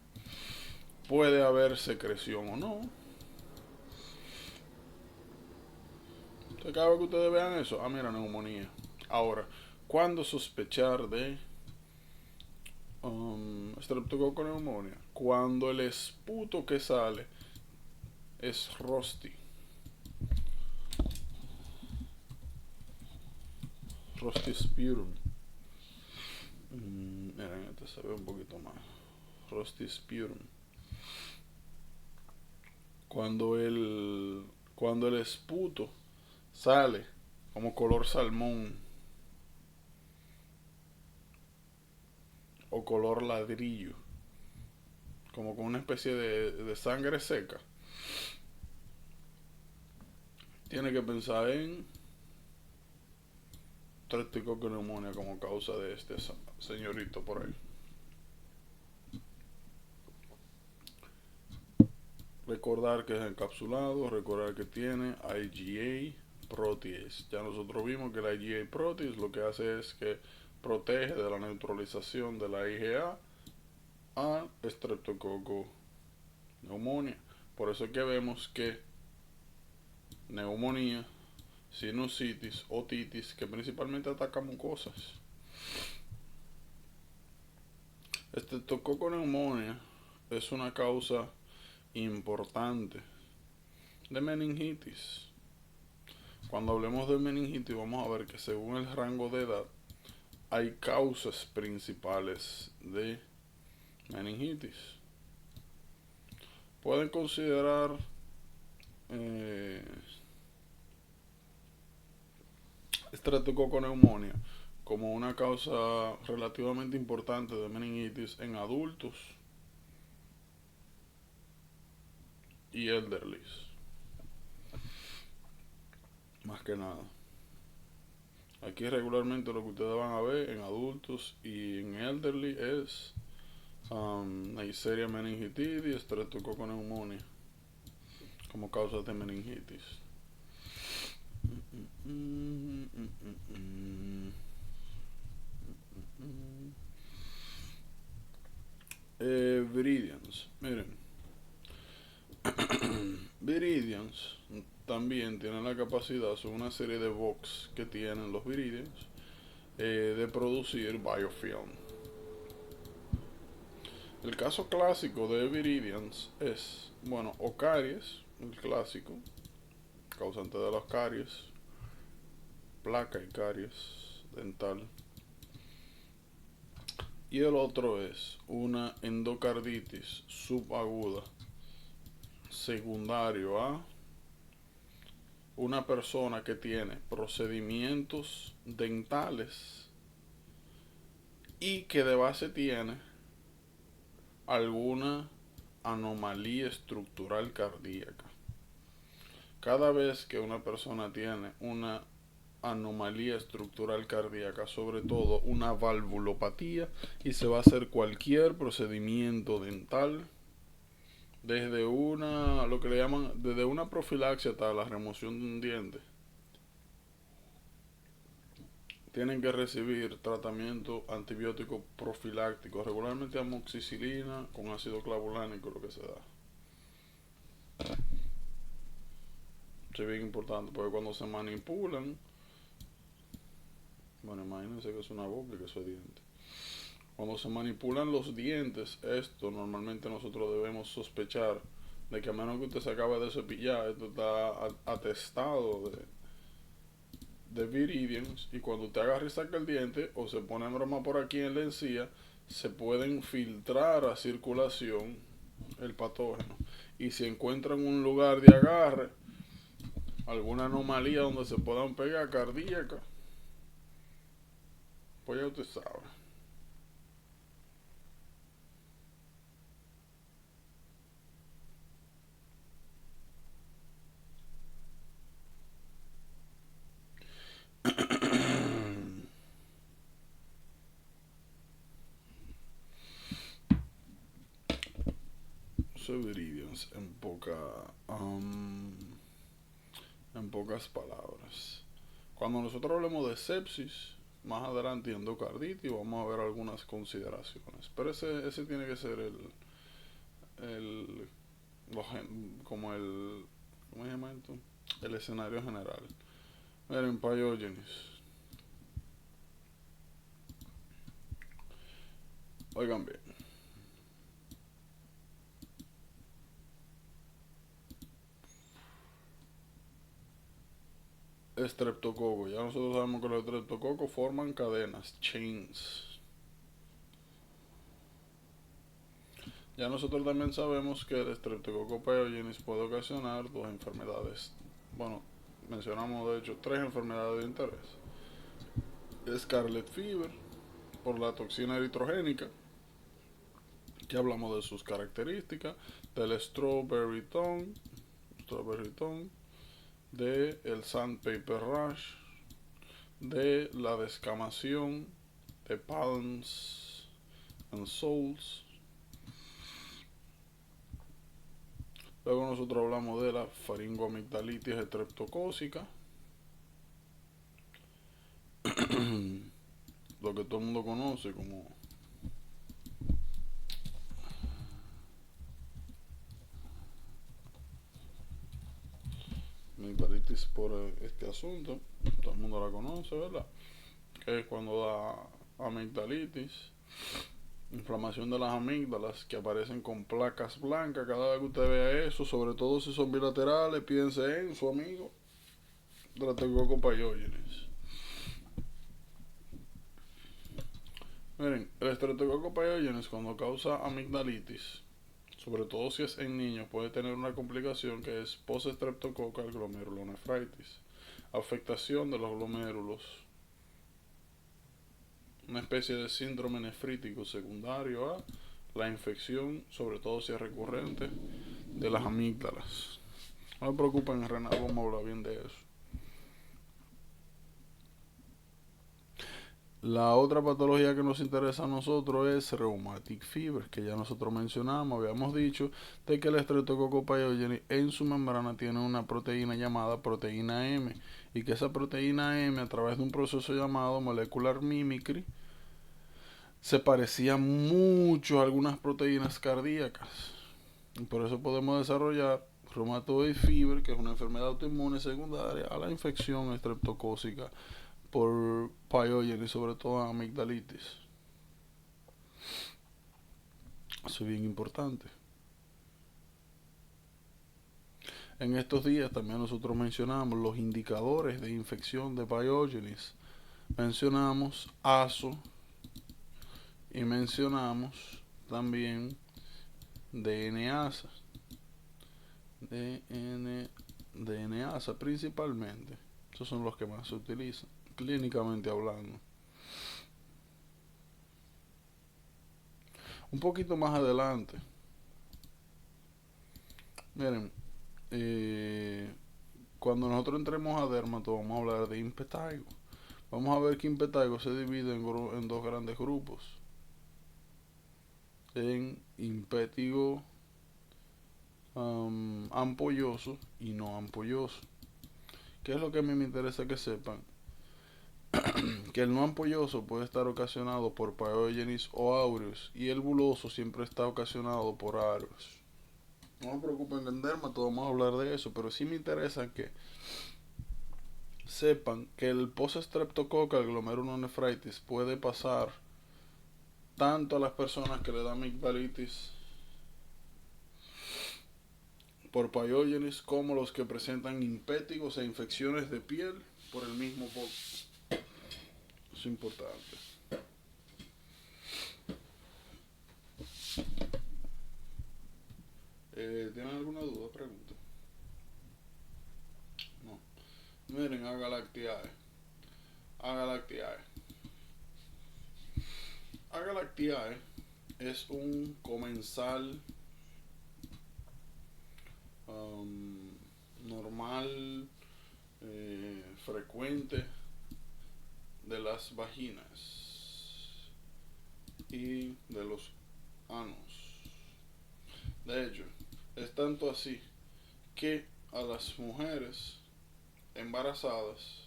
Puede haber secreción o no. Cada vez que ustedes vean eso, mira, neumonía. Ahora, ¿cuándo sospechar de streptococcus pneumoniae? Cuando el esputo que sale es rusty sputum. Miren, este se ve un poquito más. Rusty sputum. Cuando el esputo sale como color salmón o color ladrillo, como con una especie de sangre seca, tiene que pensar en streptococcus pneumoniae como causa de este señorito por ahí. Recordar que es encapsulado, recordar que tiene IgA protease. Ya nosotros vimos que la IgA protease lo que hace es que protege de la neutralización de la IgA a Streptococcus pneumoniae. Por eso es que vemos que neumonía, sinusitis, otitis, que principalmente ataca mucosas. Streptococcus pneumoniae es una causa importante de meningitis. Cuando hablemos de meningitis vamos a ver que según el rango de edad hay causas principales de meningitis. Pueden considerar Streptococcus pneumoniae como una causa relativamente importante de meningitis en adultos y elderly, más que nada. Aquí regularmente lo que ustedes van a ver en adultos y en elderly es Neisseria meningitidis, Streptococcus pneumoniae como causa de meningitis. Viridians, miren. Viridians también tienen la capacidad, son una serie de box que tienen los viridians, de producir biofilm. El caso clásico de viridians es, bueno, o caries, el clásico, causante de las caries, placa y caries dental. Y el otro es una endocarditis subaguda secundario a una persona que tiene procedimientos dentales y que de base tiene alguna anomalía estructural cardíaca. Cada vez que una persona tiene una anomalía estructural cardíaca, sobre todo una valvulopatía, y se va a hacer cualquier procedimiento dental, desde lo que le llaman, desde una profilaxia hasta la remoción de un diente, tienen que recibir tratamiento antibiótico profiláctico, regularmente amoxicilina con ácido clavulánico, lo que se da. Eso es bien importante porque cuando se manipulan, bueno, imagínense que es una boca y que eso es diente. Cuando se manipulan los dientes, esto normalmente nosotros debemos sospechar de que a menos que usted se acabe de cepillar, esto está atestado de viridians, y cuando usted agarra y saca el diente o se pone broma por aquí en la encía, se pueden filtrar a circulación el patógeno. Y si encuentran un lugar de agarre, alguna anomalía donde se puedan pegar cardíaca, pues ya usted sabe. Viridians en pocas palabras. Cuando nosotros hablemos de sepsis, más adelante y endocarditis, vamos a ver algunas consideraciones. Pero ese tiene que ser el, como el, ¿cómo se llama esto? El escenario general. Miren, Pyogenes. Oigan bien. Estreptococo. Ya nosotros sabemos que los estreptococos forman cadenas, chains. Ya nosotros también sabemos que el Streptococcus pyogenes puede ocasionar dos enfermedades. Bueno, mencionamos de hecho tres enfermedades de interés. Scarlet Fever, por la toxina eritrogénica, que hablamos de sus características, del strawberry tongue, de el sandpaper rash, de la descamación, de palms and soles. Luego nosotros hablamos de la faringoamigdalitis estreptocócica, lo que todo el mundo conoce como amigdalitis por este asunto, todo el mundo la conoce, ¿verdad? Que es cuando da amigdalitis, inflamación de las amígdalas que aparecen con placas blancas. Cada vez que usted vea eso, sobre todo si son bilaterales, piense en su amigo Streptococcus pyogenes. Miren, el Streptococcus pyogenes cuando causa amigdalitis, sobre todo si es en niños, puede tener una complicación que es post-streptococcal glomerulonefritis, afectación de los glomérulos, una especie de síndrome nefrítico secundario a la infección, sobre todo si es recurrente, de las amígdalas. No se preocupen, Renato, vamos a hablar bien de eso. La otra patología que nos interesa a nosotros es rheumatic fever, que ya nosotros mencionamos, habíamos dicho de que el Streptococcus pyogenes en su membrana tiene una proteína llamada proteína M, y que esa proteína M, a través de un proceso llamado molecular mimicry, se parecía mucho a algunas proteínas cardíacas. Y por eso podemos desarrollar rheumatoid fever, que es una enfermedad autoinmune secundaria a la infección estreptocócica por pyogenes, sobre todo amigdalitis. Eso es bien importante. En estos días también nosotros mencionamos los indicadores de infección de pyogenes. Mencionamos ASO y mencionamos también DNASA. DNASA principalmente. Esos son los que más se utilizan, clínicamente hablando. Un poquito más adelante, miren, cuando nosotros entremos a dermato vamos a hablar de impetigo. Vamos a ver que impetigo se divide en dos grandes grupos, en impetigo ampolloso y no ampolloso. ¿Qué es lo que a mí me interesa que sepan? Que que el no ampolloso puede estar ocasionado por Pyogenes o aureus y el buloso siempre está ocasionado por aureus. No me preocupen en dermato, vamos a hablar de eso, pero sí me interesa que sepan que el post-streptococcal glomerulonefritis puede pasar tanto a las personas que le dan amigdalitis por Pyogenes como los que presentan impétigos e infecciones de piel por el mismo poco. Es importante. ¿Tienen alguna duda? Pregunta. No. Miren, Agalactiae. Agalactiae. Agalactiae es un comensal normal, frecuente de las vaginas y de los anos. De hecho, es tanto así que a las mujeres embarazadas,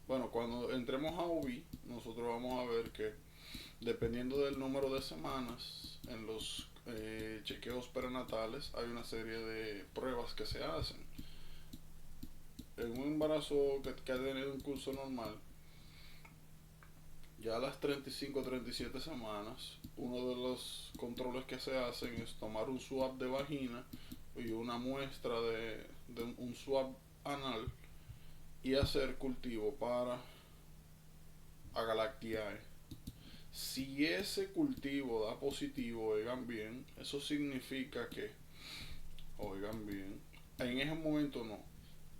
bueno, cuando entremos a UBI, nosotros vamos a ver que dependiendo del número de semanas en los chequeos prenatales hay una serie de pruebas que se hacen. En un embarazo que ha tenido un curso normal, ya a las 35 o 37 semanas, uno de los controles que se hacen es tomar un swab de vagina y una muestra de un swab anal y hacer cultivo para Agalactiae. Si ese cultivo da positivo, oigan bien, eso significa que, oigan bien, en ese momento no,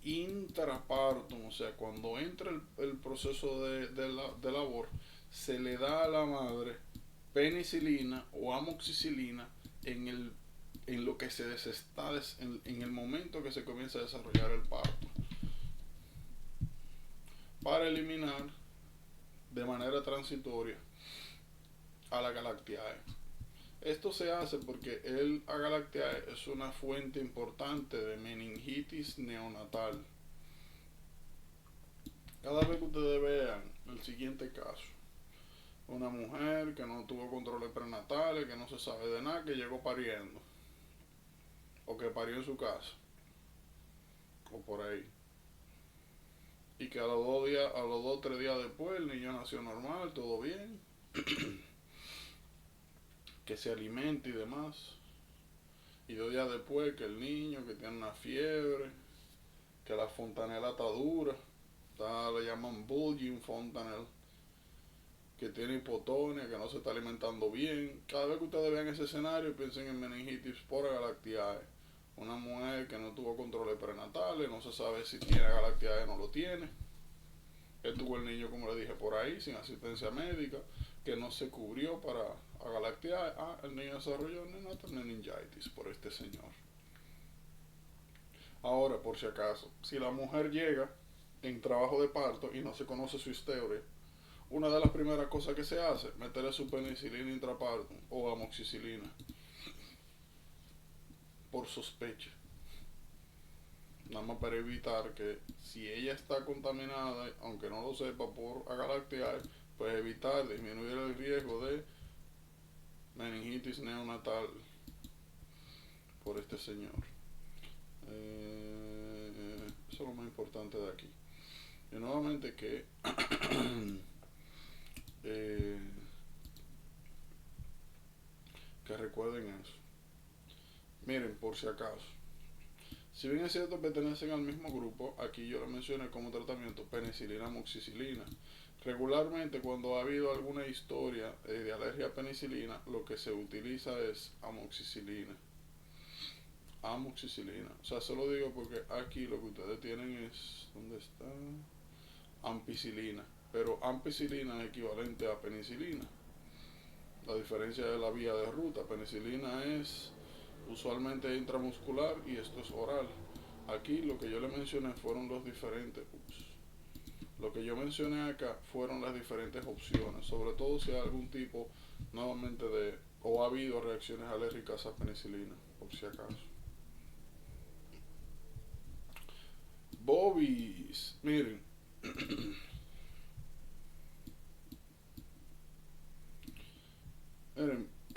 intrapartum, o sea, cuando entra el proceso de labor, se le da a la madre penicilina o amoxicilina en lo que se desesta en el momento que se comienza a desarrollar el parto, para eliminar de manera transitoria a la Agalactiae. Esto se hace porque el Agalactiae es una fuente importante de meningitis neonatal. Cada vez que ustedes vean el siguiente caso, una mujer que no tuvo controles prenatales, que no se sabe de nada, que llegó pariendo, o que parió en su casa, o por ahí, y que a los 2 días, a los 2 o 3 días después el niño nació normal, todo bien, que se alimente y demás, y 2 días después que el niño que tiene una fiebre, que la fontanela está dura, le llaman bulging fontanel, que tiene hipotonia, que no se está alimentando bien. Cada vez que ustedes vean ese escenario, piensen en meningitis por Agalactiae. Una mujer que no tuvo controles prenatales, no se sabe si tiene Agalactiae o no lo tiene. Que tuvo el niño, como le dije, por ahí, sin asistencia médica, que no se cubrió para Agalactiae. El niño desarrolló neonatal meningitis por este señor. Ahora, por si acaso, si la mujer llega en trabajo de parto y no se conoce su historia, una de las primeras cosas que se hace es meterle su penicilina intrapartum o amoxicilina por sospecha. Nada más para evitar que si ella está contaminada, aunque no lo sepa por Agalactiae, pues evitar, disminuir el riesgo de meningitis neonatal por este señor. Eso es lo más importante de aquí. Y nuevamente que que recuerden eso. Miren, por si acaso, si bien es cierto pertenecen al mismo grupo, aquí yo lo mencioné como tratamiento penicilina amoxicilina. Regularmente cuando ha habido alguna historia de alergia a penicilina, lo que se utiliza es amoxicilina. Amoxicilina. O sea, se lo digo porque aquí lo que ustedes tienen es, ¿dónde está? Ampicilina. Pero ampicilina es equivalente a penicilina. La diferencia es la vía de ruta. Penicilina es usualmente intramuscular y esto es oral. Aquí lo que yo le mencioné fueron los diferentes, lo que yo mencioné acá fueron las diferentes opciones, sobre todo si hay algún tipo nuevamente de, o ha habido reacciones alérgicas a penicilina, por si acaso. Bobbies, miren,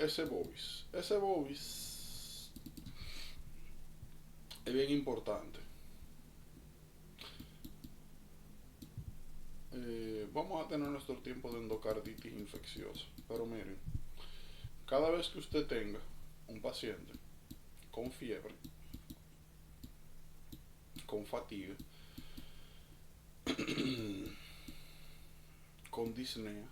ese bovis. Ese bovis es bien importante. Vamos a tener nuestro tiempo de endocarditis infecciosa. Pero miren, cada vez que usted tenga un paciente con fiebre, con fatiga, con disnea,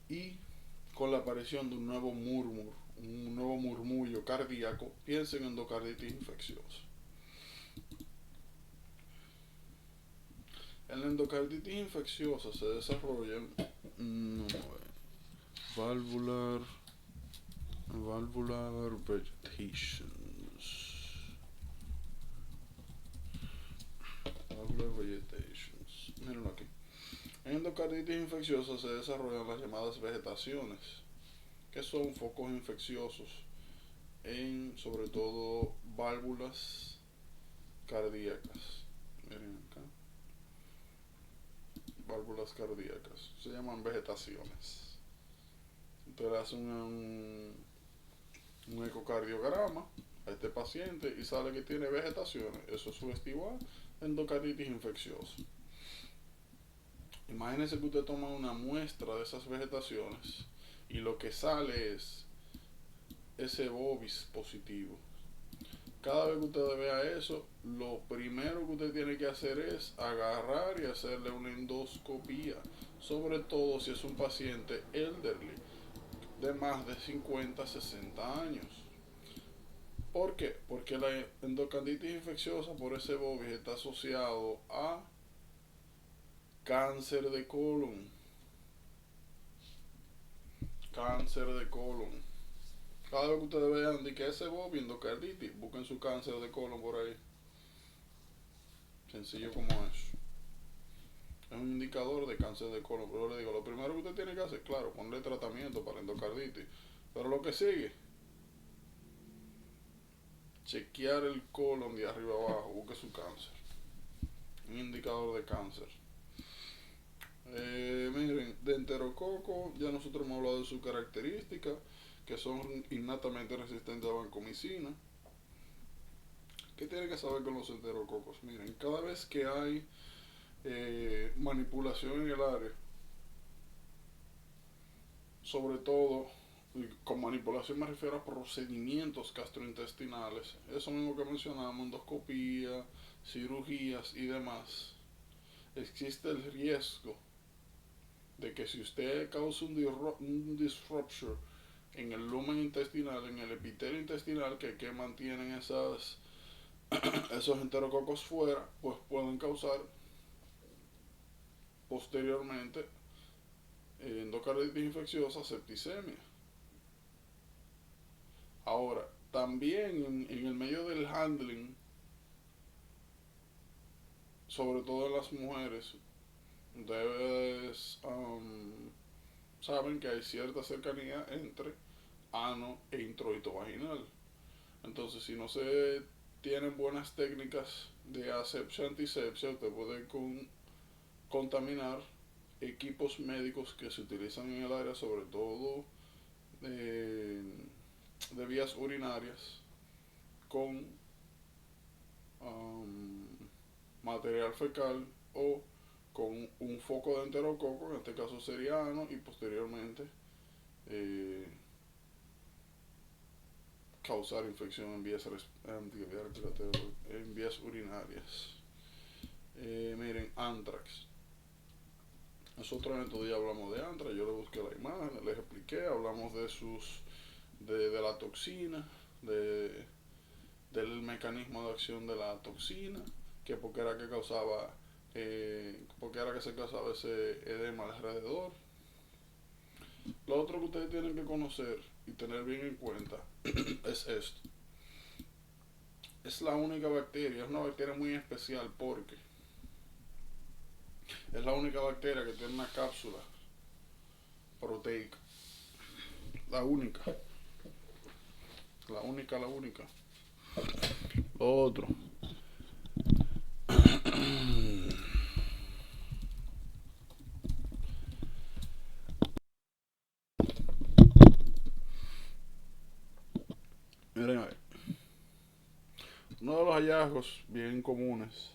y con la aparición de un nuevo murmullo cardíaco, piensen en endocarditis infecciosa. En la endocarditis infecciosa se desarrollan valvular vegetations. Valvular vegetations. Mírenlo aquí. En endocarditis infecciosa se desarrollan las llamadas vegetaciones, que son focos infecciosos en sobre todo válvulas cardíacas. Miren acá. Válvulas cardíacas. Se llaman vegetaciones. Entonces le hacen un ecocardiograma a este paciente y sale que tiene vegetaciones. Eso es sugestivo a endocarditis infecciosa. Imagínese que usted toma una muestra de esas vegetaciones y lo que sale es ese bovis positivo. Cada vez que usted vea eso, lo primero que usted tiene que hacer es agarrar y hacerle una endoscopía, sobre todo si es un paciente elderly de más de 50, 60 años. ¿Por qué? Porque la endocarditis infecciosa por ese bovis está asociado a cáncer de colon. Cáncer de colon. Cada vez que ustedes vean de que ese bovis endocarditis, busquen su cáncer de colon por ahí. Sencillo como eso. Es un indicador de cáncer de colon. Pero le digo, lo primero que usted tiene que hacer, claro, ponerle tratamiento para endocarditis. Pero lo que sigue, chequear el colon de arriba abajo, busque su cáncer. Un indicador de cáncer. Miren, de enterococo, ya nosotros hemos hablado de sus características, que son innatamente resistentes a vancomicina. ¿Qué tiene que saber con los enterococos? Miren, cada vez que hay manipulación en el área, sobre todo con manipulación me refiero a procedimientos gastrointestinales, eso mismo que mencionamos, endoscopía, cirugías y demás, existe el riesgo de que si usted causa un disruption en el lumen intestinal, en el epitelio intestinal que mantienen esos enterococos fuera, pues pueden causar posteriormente endocarditis infecciosa, septicemia. Ahora, también en el medio del handling, sobre todo en las mujeres, saben que hay cierta cercanía entre ano e introito vaginal. Entonces, si no se tienen buenas técnicas de asepsia, antisepsia, usted puede contaminar equipos médicos que se utilizan en el área, sobre todo de vías urinarias, con material fecal o con un foco de enterococo, en este caso sería ano, y posteriormente causar infección en vías urinarias. Miren, anthrax. Nosotros en estos días hablamos de anthrax, yo le busqué la imagen, les expliqué, hablamos de la toxina, del mecanismo de acción de la toxina, que porque era que se causaba ese edema alrededor. Lo otro que ustedes tienen que conocer y tener bien en cuenta es esto. Es la única bacteria, es una bacteria muy especial porque es la única bacteria que tiene una cápsula proteica. La única. Lo otro. Miren, a ver, uno de los hallazgos bien comunes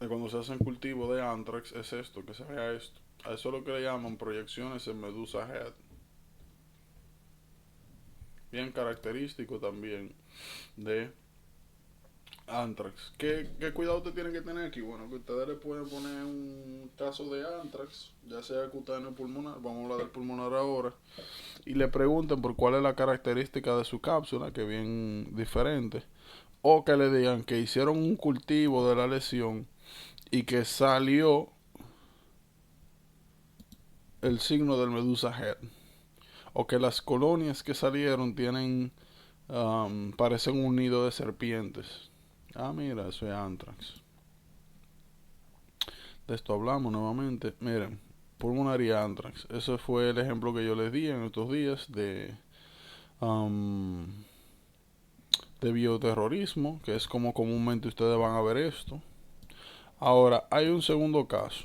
de cuando se hacen cultivos de anthrax es esto, que se vea esto. A eso es lo que le llaman proyecciones en Medusa Head. Bien característico también de anthrax. ¿Qué cuidado usted tiene que tener aquí? Bueno, que ustedes le pueden poner un caso de anthrax, ya sea cutáneo pulmonar, vamos a hablar del pulmonar ahora, y le pregunten por cuál es la característica de su cápsula, que es bien diferente, o que le digan que hicieron un cultivo de la lesión y que salió el signo del Medusa Head, o que las colonias que salieron tienen parecen un nido de serpientes. Ah, mira, eso es anthrax. De esto hablamos nuevamente. Miren, pulmonary anthrax. Ese fue el ejemplo que yo les di en estos días um, de bioterrorismo, que es como comúnmente ustedes van a ver esto. Ahora, hay un segundo caso.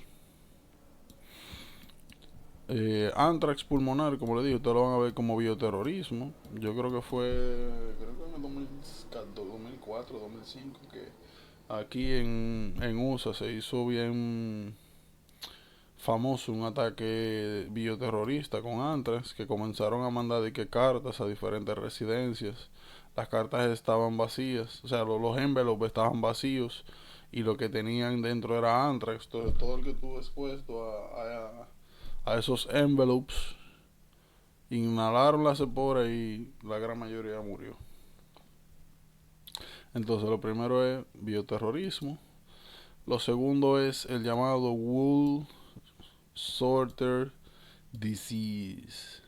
Anthrax pulmonar, como le digo, ustedes lo van a ver como bioterrorismo. Yo creo que en el 2004, 2005, que aquí en USA se hizo bien famoso un ataque bioterrorista con Anthrax, que comenzaron a mandar de que cartas a diferentes residencias. Las cartas estaban vacías, o sea, los envelopes estaban vacíos y lo que tenían dentro era Anthrax. Entonces, todo el que estuvo expuesto a esos envelopes inhalaron la cepora y la gran mayoría murió. Entonces, lo primero es bioterrorismo. Lo segundo es el llamado wool sorter disease.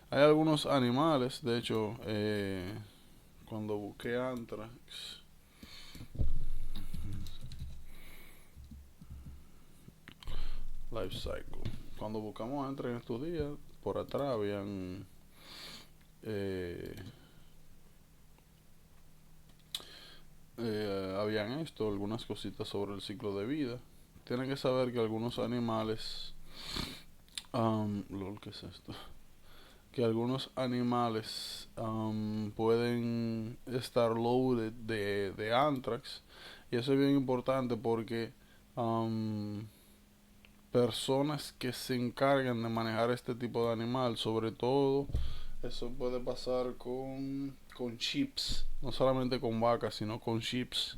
Hay algunos animales, de hecho, cuando busqué anthrax, life cycle, cuando buscamos anthrax en estos días, por atrás habían algunas cositas sobre el ciclo de vida. Tienen que saber que algunos animales, ¿qué es esto? Que algunos animales pueden estar loaded de anthrax, y eso es bien importante porque personas que se encargan de manejar este tipo de animal, sobre todo eso puede pasar con chips, no solamente con vacas, sino con chips.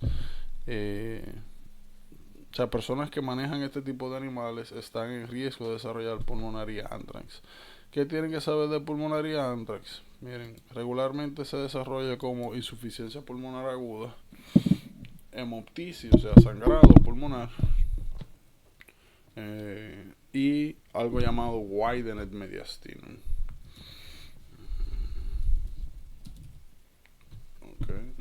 O sea, personas que manejan este tipo de animales están en riesgo de desarrollar pulmonaria anthrax. ¿Qué tienen que saber de pulmonaria anthrax? Miren, regularmente se desarrolla como insuficiencia pulmonar aguda, hemoptisis, o sea, sangrado pulmonar, y algo llamado widened mediastinum. Okay.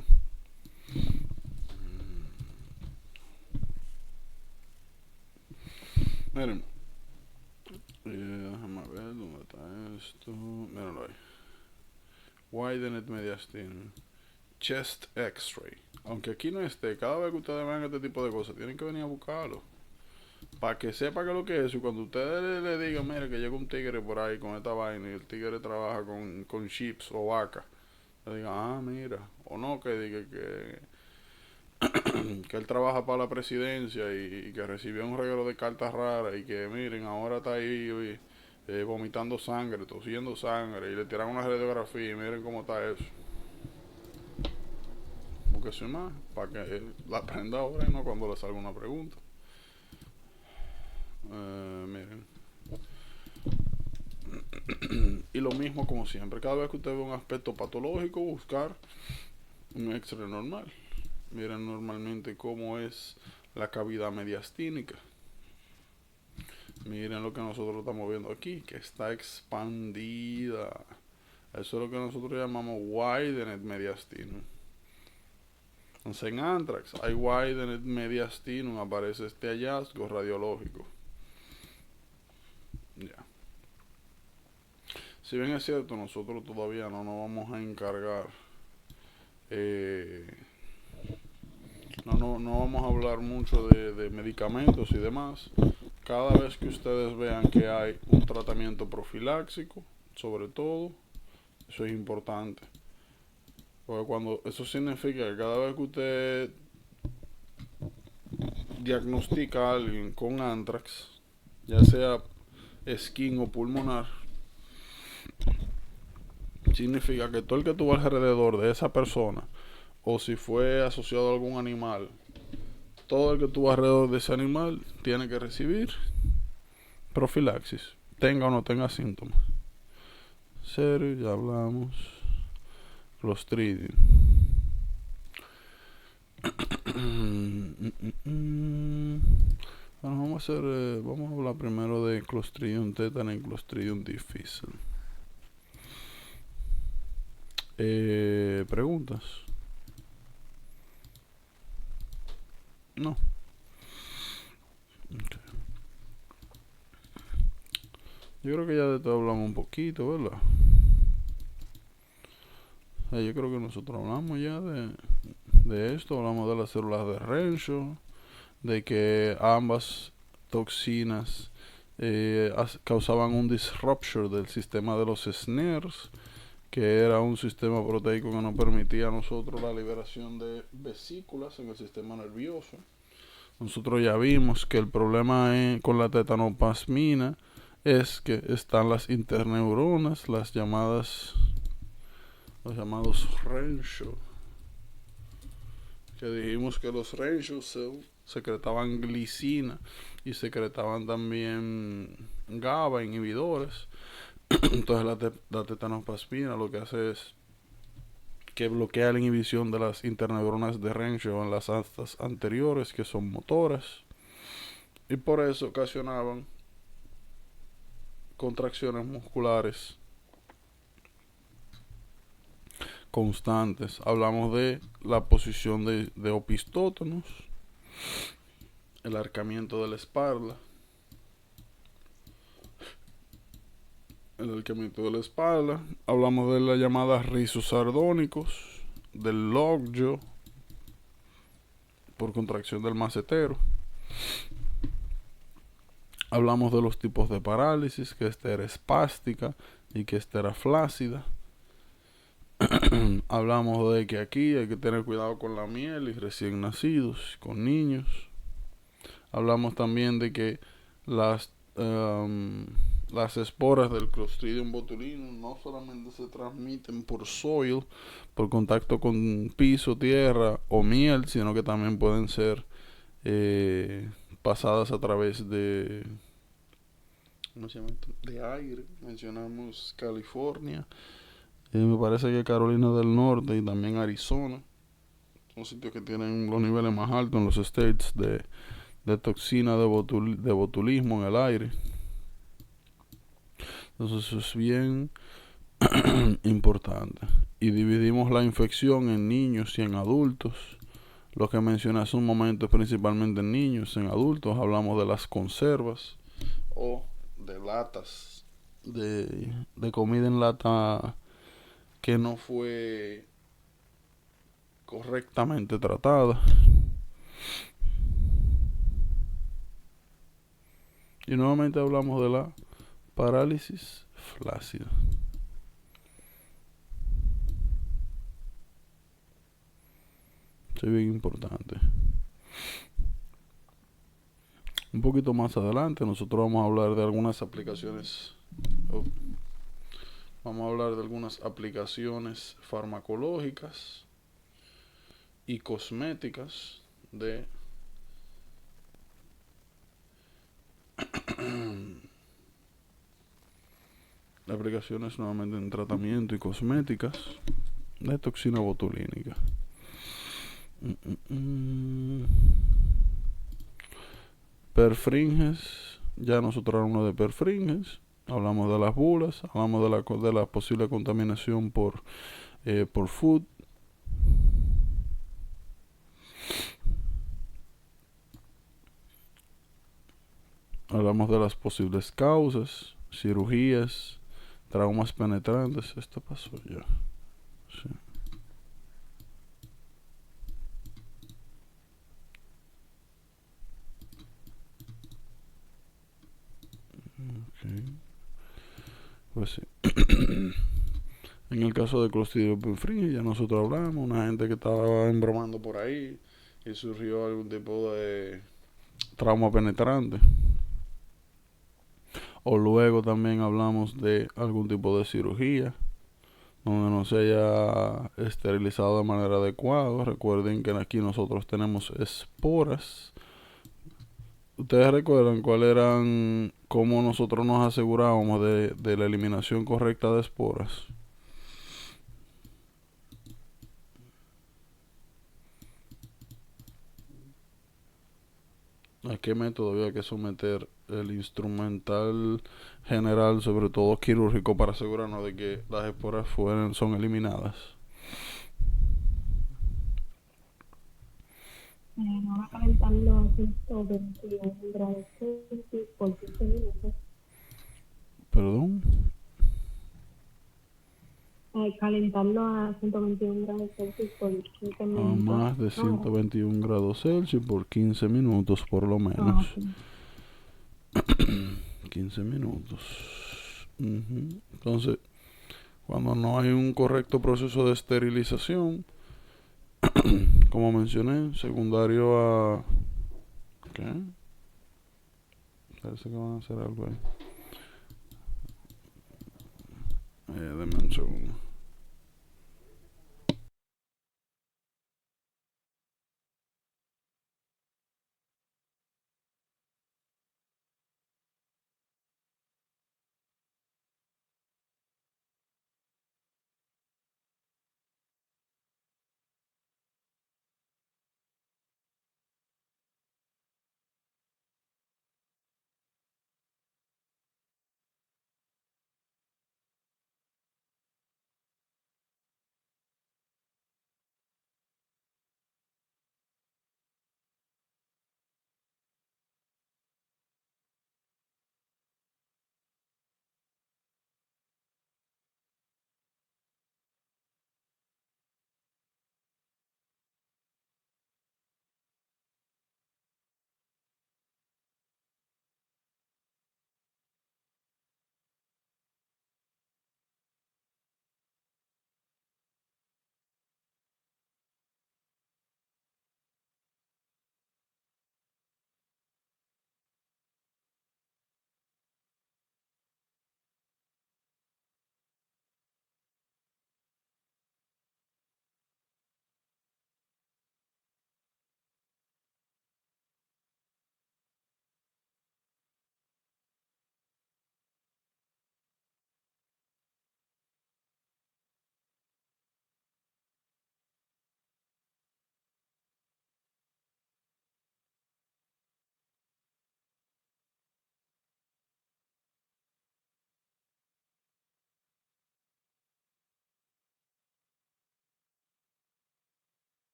Miren, déjame ver dónde está esto. Mírenlo ahí. Widened mediastinum. Chest X-ray. Aunque aquí no esté, cada vez que ustedes vean este tipo de cosas, tienen que venir a buscarlo. Para que sepa que lo que es. Y cuando ustedes le digan, mire, que llega un tigre por ahí con esta vaina y el tigre trabaja con chips o vaca, le digan, ah, mira. O no, que diga que él trabaja para la presidencia y que recibió un regalo de cartas raras y que, miren, ahora está ahí vomitando sangre, tosiendo sangre y le tiran una radiografía y miren cómo está eso. Búsquese más para que él la aprenda ahora y no cuando le salga una pregunta. Miren. Y lo mismo como siempre, cada vez que usted ve un aspecto patológico, buscar un X-ray normal. Miren normalmente cómo es la cavidad mediastínica. Miren lo que nosotros estamos viendo aquí, que está expandida. Eso es lo que nosotros llamamos widened mediastinum. Entonces en anthrax hay widened mediastinum, aparece este hallazgo radiológico. Ya. Si bien es cierto, nosotros todavía no nos vamos a encargar, no vamos a hablar mucho de medicamentos y demás. Cada vez que ustedes vean que hay un tratamiento profiláxico, sobre todo, Eso es importante. Porque cuando eso significa que cada vez que usted diagnostica a alguien con anthrax, ya sea skin o pulmonar, significa que todo el que tuvo alrededor de esa persona, o si fue asociado a algún animal, todo el que tuvo alrededor de ese animal tiene que recibir profilaxis, tenga o no tenga síntomas. Serio, ya hablamos. Clostridium. Bueno, vamos a hablar primero de Clostridium tetani y Clostridium difficile. ¿Preguntas? No. Okay. Yo creo que ya de todo hablamos un poquito, ¿verdad? Yo creo que nosotros hablamos ya de esto, hablamos de las células de Renshaw, de que ambas toxinas causaban un disruption del sistema de los SNERs, que era un sistema proteico que nos permitía a nosotros la liberación de vesículas en el sistema nervioso. Nosotros ya vimos que el problema con la tetanoplasmina es que están las interneuronas, los llamados Renshaw, que dijimos que los Renshaw cells secretaban glicina y secretaban también GABA, inhibidores. Entonces la tetanoplasmina lo que hace es que bloquea la inhibición de las interneuronas de Renshaw en las astas anteriores, que son motoras, y por eso ocasionaban contracciones musculares constantes. Hablamos de la posición de opistótonos, el arcamiento de la espalda, hablamos de la llamada rizos sardónicos, del lockjaw por contracción del macetero. Hablamos de los tipos de parálisis, que esta era espástica y que esta era flácida. Hablamos de que aquí hay que tener cuidado con la miel y recién nacidos, con niños. Hablamos también de que las esporas del Clostridium botulinum no solamente se transmiten por soil, por contacto con piso, tierra o miel, sino que también pueden ser pasadas a través de aire. Mencionamos California, me parece que Carolina del Norte y también Arizona son sitios que tienen los niveles más altos en los states de toxina de botulismo en el aire. Entonces eso es bien importante. Y dividimos la infección en niños y en adultos. Lo que mencioné hace un momento es principalmente en niños. En adultos hablamos de las conservas o de latas de comida en lata que no fue correctamente tratada. Y nuevamente hablamos de la parálisis flácida. Eso es bien importante. Un poquito más adelante nosotros vamos a hablar de algunas aplicaciones. Vamos a hablar de algunas aplicaciones farmacológicas y cosméticas de aplicaciones nuevamente en tratamiento y cosméticas de toxina botulínica. Perfringes, ya nosotros hablamos de perfringes, hablamos de las bulas, hablamos de la posible contaminación por food. Hablamos de las posibles causas, cirugías, traumas penetrantes. Esto pasó ya. Sí. Okay. Pues sí. En el caso de Clostridium perfringens, ya nosotros hablamos, una gente que estaba embromando por ahí y surgió algún tipo de trauma penetrante. O luego también hablamos de algún tipo de cirugía donde no se haya esterilizado de manera adecuada. Recuerden que aquí nosotros tenemos esporas. ¿Ustedes recuerdan cuál eran, cómo nosotros nos asegurábamos de la eliminación correcta de esporas? ¿A qué método había que someter el instrumental general, sobre todo quirúrgico, para asegurarnos de que las esporas son eliminadas? Ahora calentarlo a 121 grados Celsius por 15 minutos. ¿Perdón? Calentarlo a 121 grados Celsius por 15 A minutos. más de Ahora. 121 grados Celsius por 15 minutos por lo Ah, menos. ok. 15 minutos. Entonces, cuando no hay un correcto proceso de esterilización, como mencioné, secundario a... ¿Qué? Parece que van a hacer algo ahí. Denme un segundo.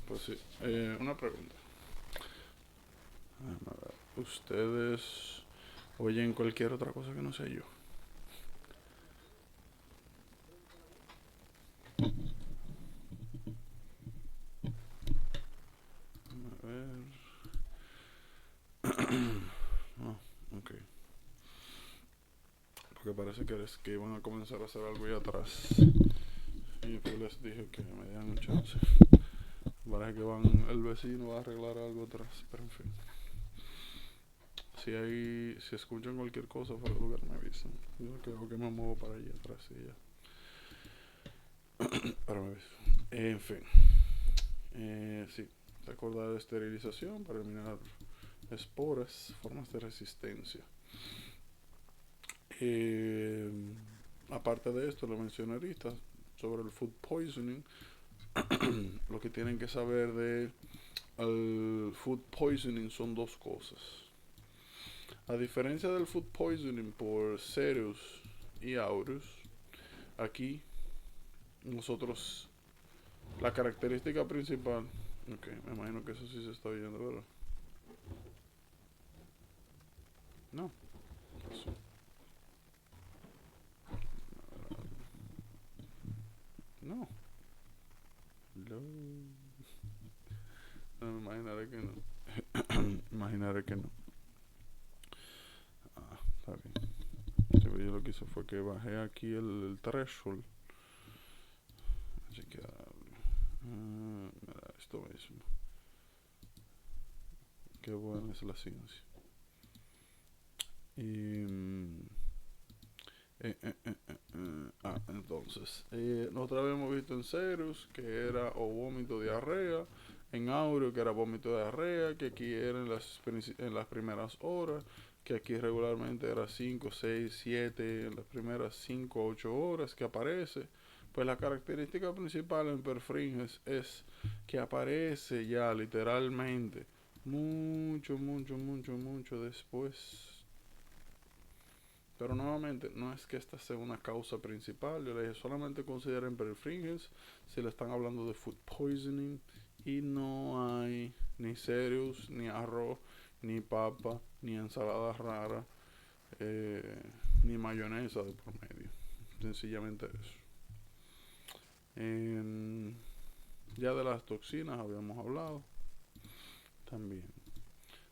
Pues sí, una pregunta. ¿Ustedes oyen cualquier otra cosa que no sé yo? A ver. No, ok. Porque parece que iban a comenzar a hacer algo ahí atrás. Y pues les dije que me dieran un chance. Parece que el vecino va a arreglar algo atrás, pero en fin. Si escuchan cualquier cosa fuera de lugar me avisan. Yo creo que me muevo para allá atrás y ya. Para me avisan. En fin. Sí, recordar la esterilización para eliminar esporas, formas de resistencia. Aparte de esto, lo mencioné ahorita sobre el food poisoning. Lo que tienen que saber de el food poisoning son dos cosas. A diferencia del food poisoning por Cereus y Aureus, aquí nosotros, la característica principal, ok, me imagino que eso sí se está oyendo, ¿verdad? No, eso. No, no, me imaginaré que no. Imaginaré que no. Ah, está bien. Sí, pero yo lo que hice fue que bajé aquí el threshold. Así que mira, esto mismo. Qué buena es la ciencia. Y entonces, nosotros habíamos visto en Cereus que era o vómito diarrea, en Aureo que era vómito diarrea, que aquí era en las primeras horas, que aquí regularmente era 5, 6, 7, en las primeras 5, 8 horas que aparece. Pues la característica principal en Perfringens es que aparece ya literalmente mucho, mucho, mucho, mucho después. Pero nuevamente, no es que esta sea una causa principal. Yo le dije, solamente consideren Perfringens si le están hablando de food poisoning. Y no hay ni cereus, ni arroz, ni papa, ni ensalada rara, ni mayonesa de por medio. Sencillamente eso. Ya de las toxinas habíamos hablado también.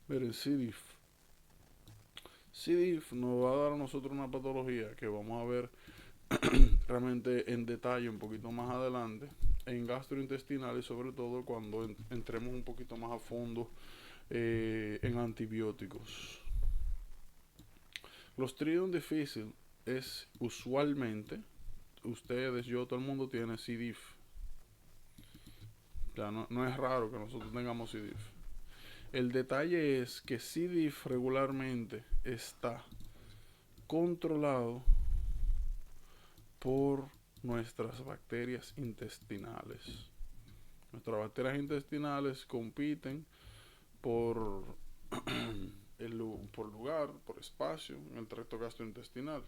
Miren, C. diff. C. diff nos va a dar a nosotros una patología que vamos a ver realmente en detalle un poquito más adelante en gastrointestinal, y sobre todo cuando entremos un poquito más a fondo en antibióticos. Clostridium difficile es usualmente, ustedes, yo, todo el mundo tiene C. diff. Ya no es raro que nosotros tengamos C. diff. El detalle es que C. diff regularmente está controlado por nuestras bacterias intestinales. Nuestras bacterias intestinales compiten por, por lugar, por espacio en el tracto gastrointestinal.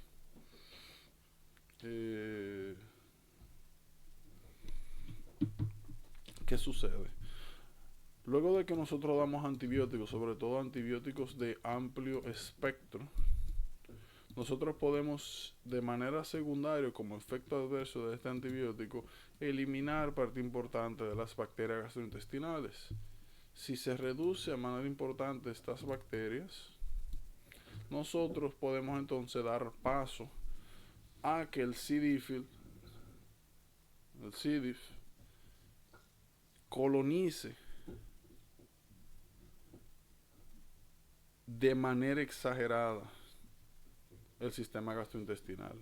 ¿Qué sucede? Luego de que nosotros damos antibióticos, sobre todo antibióticos de amplio espectro, nosotros podemos, de manera secundaria, como efecto adverso de este antibiótico, eliminar parte importante de las bacterias gastrointestinales. Si se reduce a manera importante estas bacterias, nosotros podemos entonces dar paso a que el C. diff colonice de manera exagerada el sistema gastrointestinal.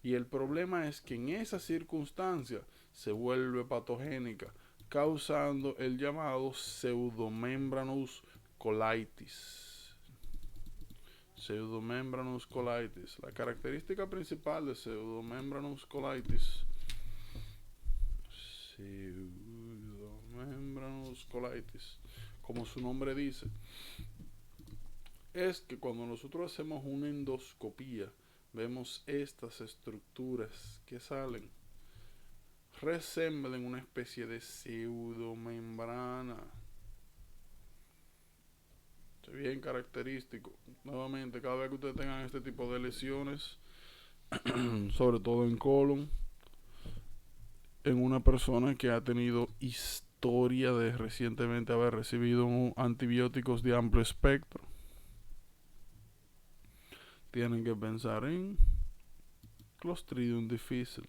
Y el problema es que en esa circunstancia se vuelve patogénica, causando el llamado pseudomembranous colitis. Pseudomembranous colitis. La característica principal de pseudomembranous colitis, como su nombre dice, es que cuando nosotros hacemos una endoscopía, vemos estas estructuras que salen, resemblan una especie de pseudomembrana. Es bien característico. Nuevamente, cada vez que ustedes tengan este tipo de lesiones, sobre todo en colon, en una persona que ha tenido historia de recientemente haber recibido antibióticos de amplio espectro, tienen que pensar en Clostridium difficile.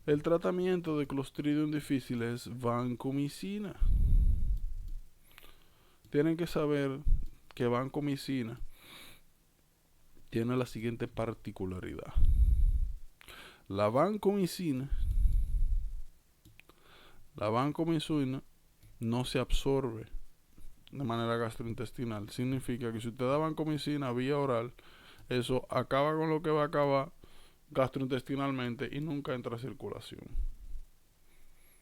El tratamiento de Clostridium difficile es vancomicina. Tienen que saber que vancomicina tiene la siguiente particularidad. La vancomicina no se absorbe de manera gastrointestinal. Significa que si usted da vancomicina vía oral, eso acaba con lo que va a acabar gastrointestinalmente y nunca entra a circulación.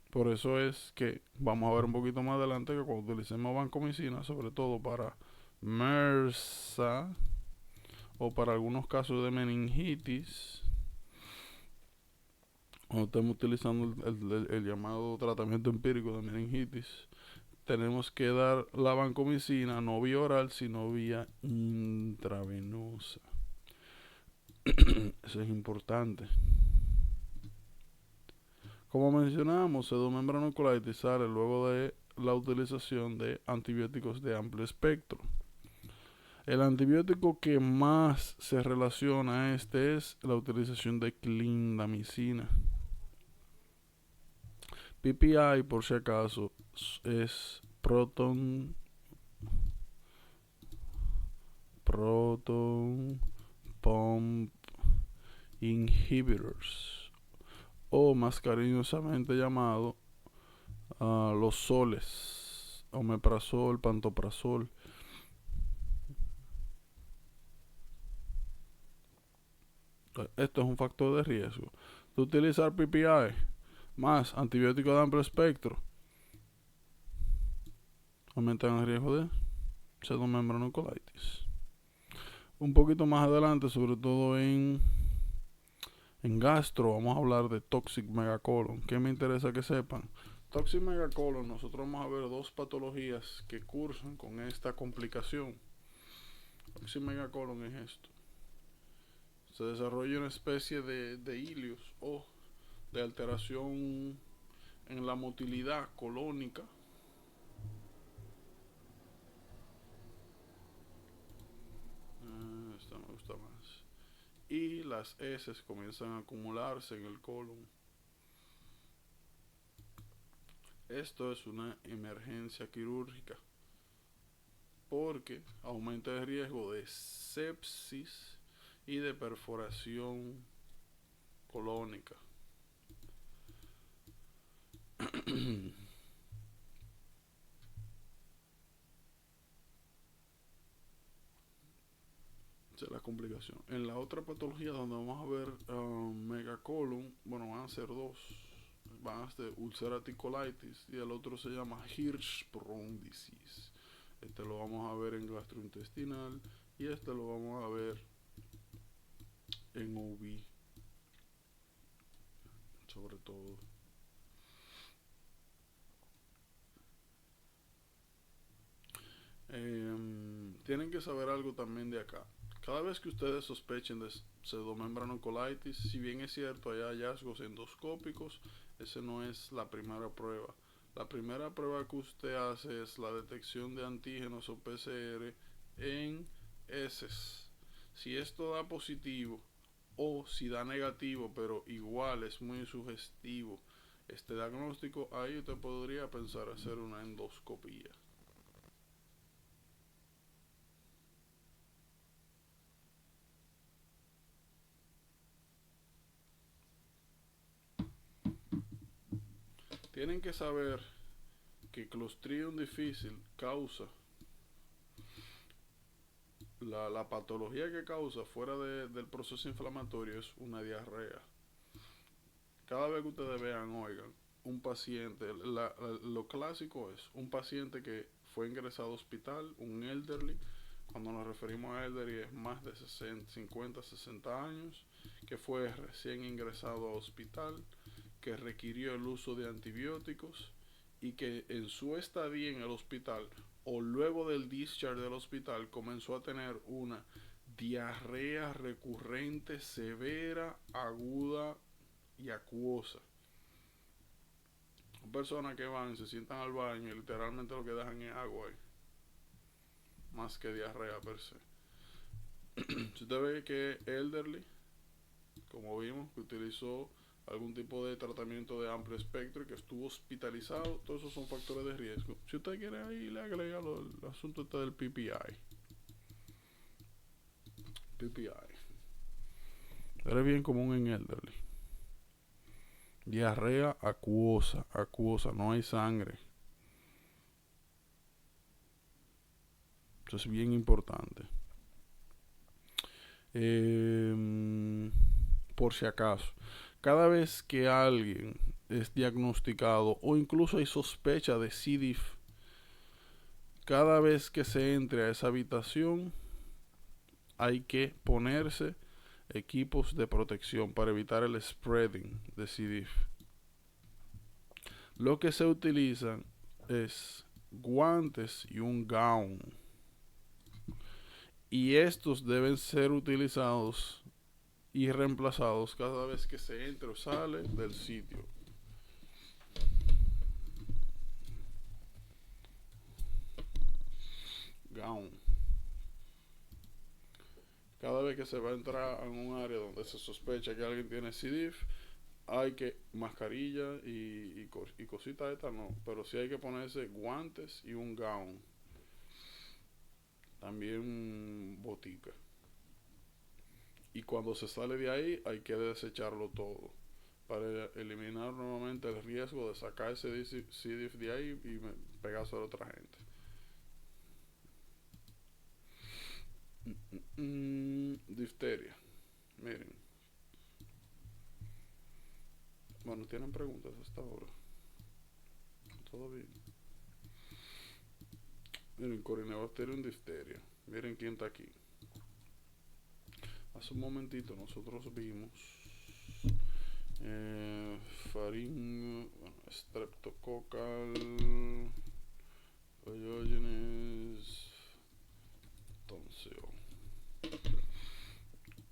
Por eso es que vamos a ver un poquito más adelante que cuando utilicemos vancomicina, sobre todo para MRSA o para algunos casos de meningitis, cuando estemos utilizando el llamado tratamiento empírico de meningitis, tenemos que dar la vancomicina no vía oral, sino vía intravenosa. Eso es importante. Como mencionamos, pseudomembranoncolitis sale luego de la utilización de antibióticos de amplio espectro. El antibiótico que más se relaciona a este es la utilización de clindamicina. PPI, por si acaso, es proton pump inhibitors, o más cariñosamente llamado los soles, omeprazol, pantoprazol. Esto es un factor de riesgo de utilizar PPI más antibióticos de amplio espectro. Aumentan el riesgo de pseudomembranoncolitis. Un poquito más adelante, sobre todo en gastro, vamos a hablar de toxic megacolon. ¿Qué me interesa que sepan? Toxic megacolon, nosotros vamos a ver dos patologías que cursan con esta complicación. Toxic megacolon es esto. Se desarrolla una especie de ilios o de alteración en la motilidad colónica. Esta me gusta más. Y las heces comienzan a acumularse en el colon. Esto es una emergencia quirúrgica porque aumenta el riesgo de sepsis y de perforación colónica. Esa es la complicación. En la otra patología donde vamos a ver megacolon, bueno, van a ser dos. Van a ser ulcerative colitis y el otro se llama Hirschsprung disease. Este lo vamos a ver en gastrointestinal y este lo vamos a ver en OB, sobre todo. Tienen que saber algo también de acá. Cada vez que ustedes sospechen de pseudomembranoncolitis, si bien es cierto hay hallazgos endoscópicos, esa no es la primera prueba. La primera prueba que usted hace es la detección de antígenos o PCR en heces. Si esto da positivo o si da negativo, pero igual es muy sugestivo este diagnóstico, ahí usted podría pensar hacer una endoscopía. Tienen que saber que Clostridium difficile causa la patología que causa fuera del proceso inflamatorio es una diarrea. Cada vez que ustedes vean, oigan, un paciente, lo clásico es un paciente que fue ingresado a hospital, un elderly. Cuando nos referimos a elderly es más de 60, 50, 60 años, que fue recién ingresado a hospital, que requirió el uso de antibióticos y que en su estadía en el hospital o luego del discharge del hospital comenzó a tener una diarrea recurrente, severa, aguda y acuosa. Personas que van, se sientan al baño y literalmente lo que dejan es agua ahí, más que diarrea per se. Si usted ve que elderly, como vimos, que utilizó algún tipo de tratamiento de amplio espectro y que estuvo hospitalizado, todos esos son factores de riesgo. Si usted quiere ahí, le agrega el asunto este del PPI. Era bien común en elderly. Diarrea acuosa, no hay sangre. Eso es bien importante. Por si acaso, cada vez que alguien es diagnosticado o incluso hay sospecha de C. diff, cada vez que se entre a esa habitación hay que ponerse equipos de protección para evitar el spreading de C. diff. Lo que se utilizan es guantes y un gown. Y estos deben ser utilizados y reemplazados cada vez que se entre o sale del sitio. Gown. Cada vez que se va a entrar en un área donde se sospecha que alguien tiene C. diff, hay que mascarilla y cositas estas no, pero sí hay que ponerse guantes y un gown. También botica. Y cuando se sale de ahí hay que desecharlo todo para eliminar nuevamente el riesgo de sacar ese C. diff de ahí y pegarse a otra gente. Difteria. Miren. Bueno, ¿tienen preguntas hasta ahora? ¿Todo bien? Miren, Corynebacterium difteria. Miren quién está aquí. Hace un momentito nosotros vimos bueno, streptococcal, Pyogenes, tonseo.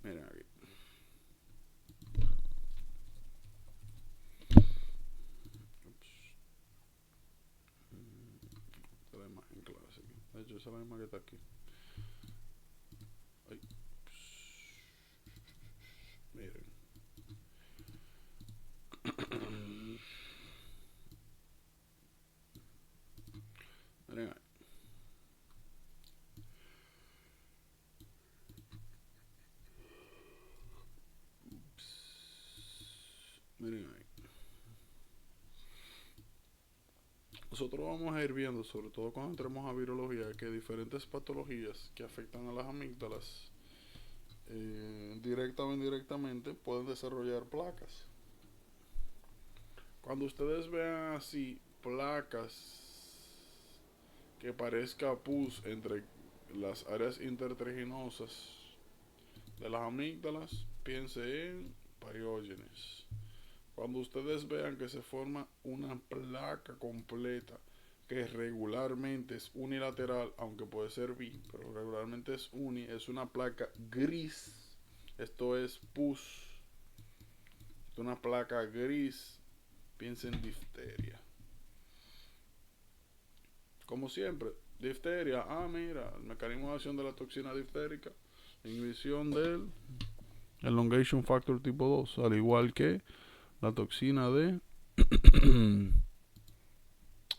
Miren aquí. Esta es la imagen clásica. De hecho, esa es la misma que está aquí. Ay. Miren. Miren ahí. Miren ahí. Nosotros vamos a ir viendo, sobre todo cuando entremos a virología, que diferentes patologías que afectan a las amígdalas directa o indirectamente pueden desarrollar placas. Cuando ustedes vean así placas que parezca pus entre las áreas intertriginosas de las amígdalas, piense en Pyogenes. Cuando ustedes vean que se forma una placa completa que regularmente es unilateral, aunque puede ser bi, pero regularmente es es una placa gris. Esto es pus. Es una placa gris. Piensen en difteria. Como siempre, difteria. Mira, el mecanismo de acción de la toxina diftérica, inhibición del elongation factor tipo 2, al igual que la toxina de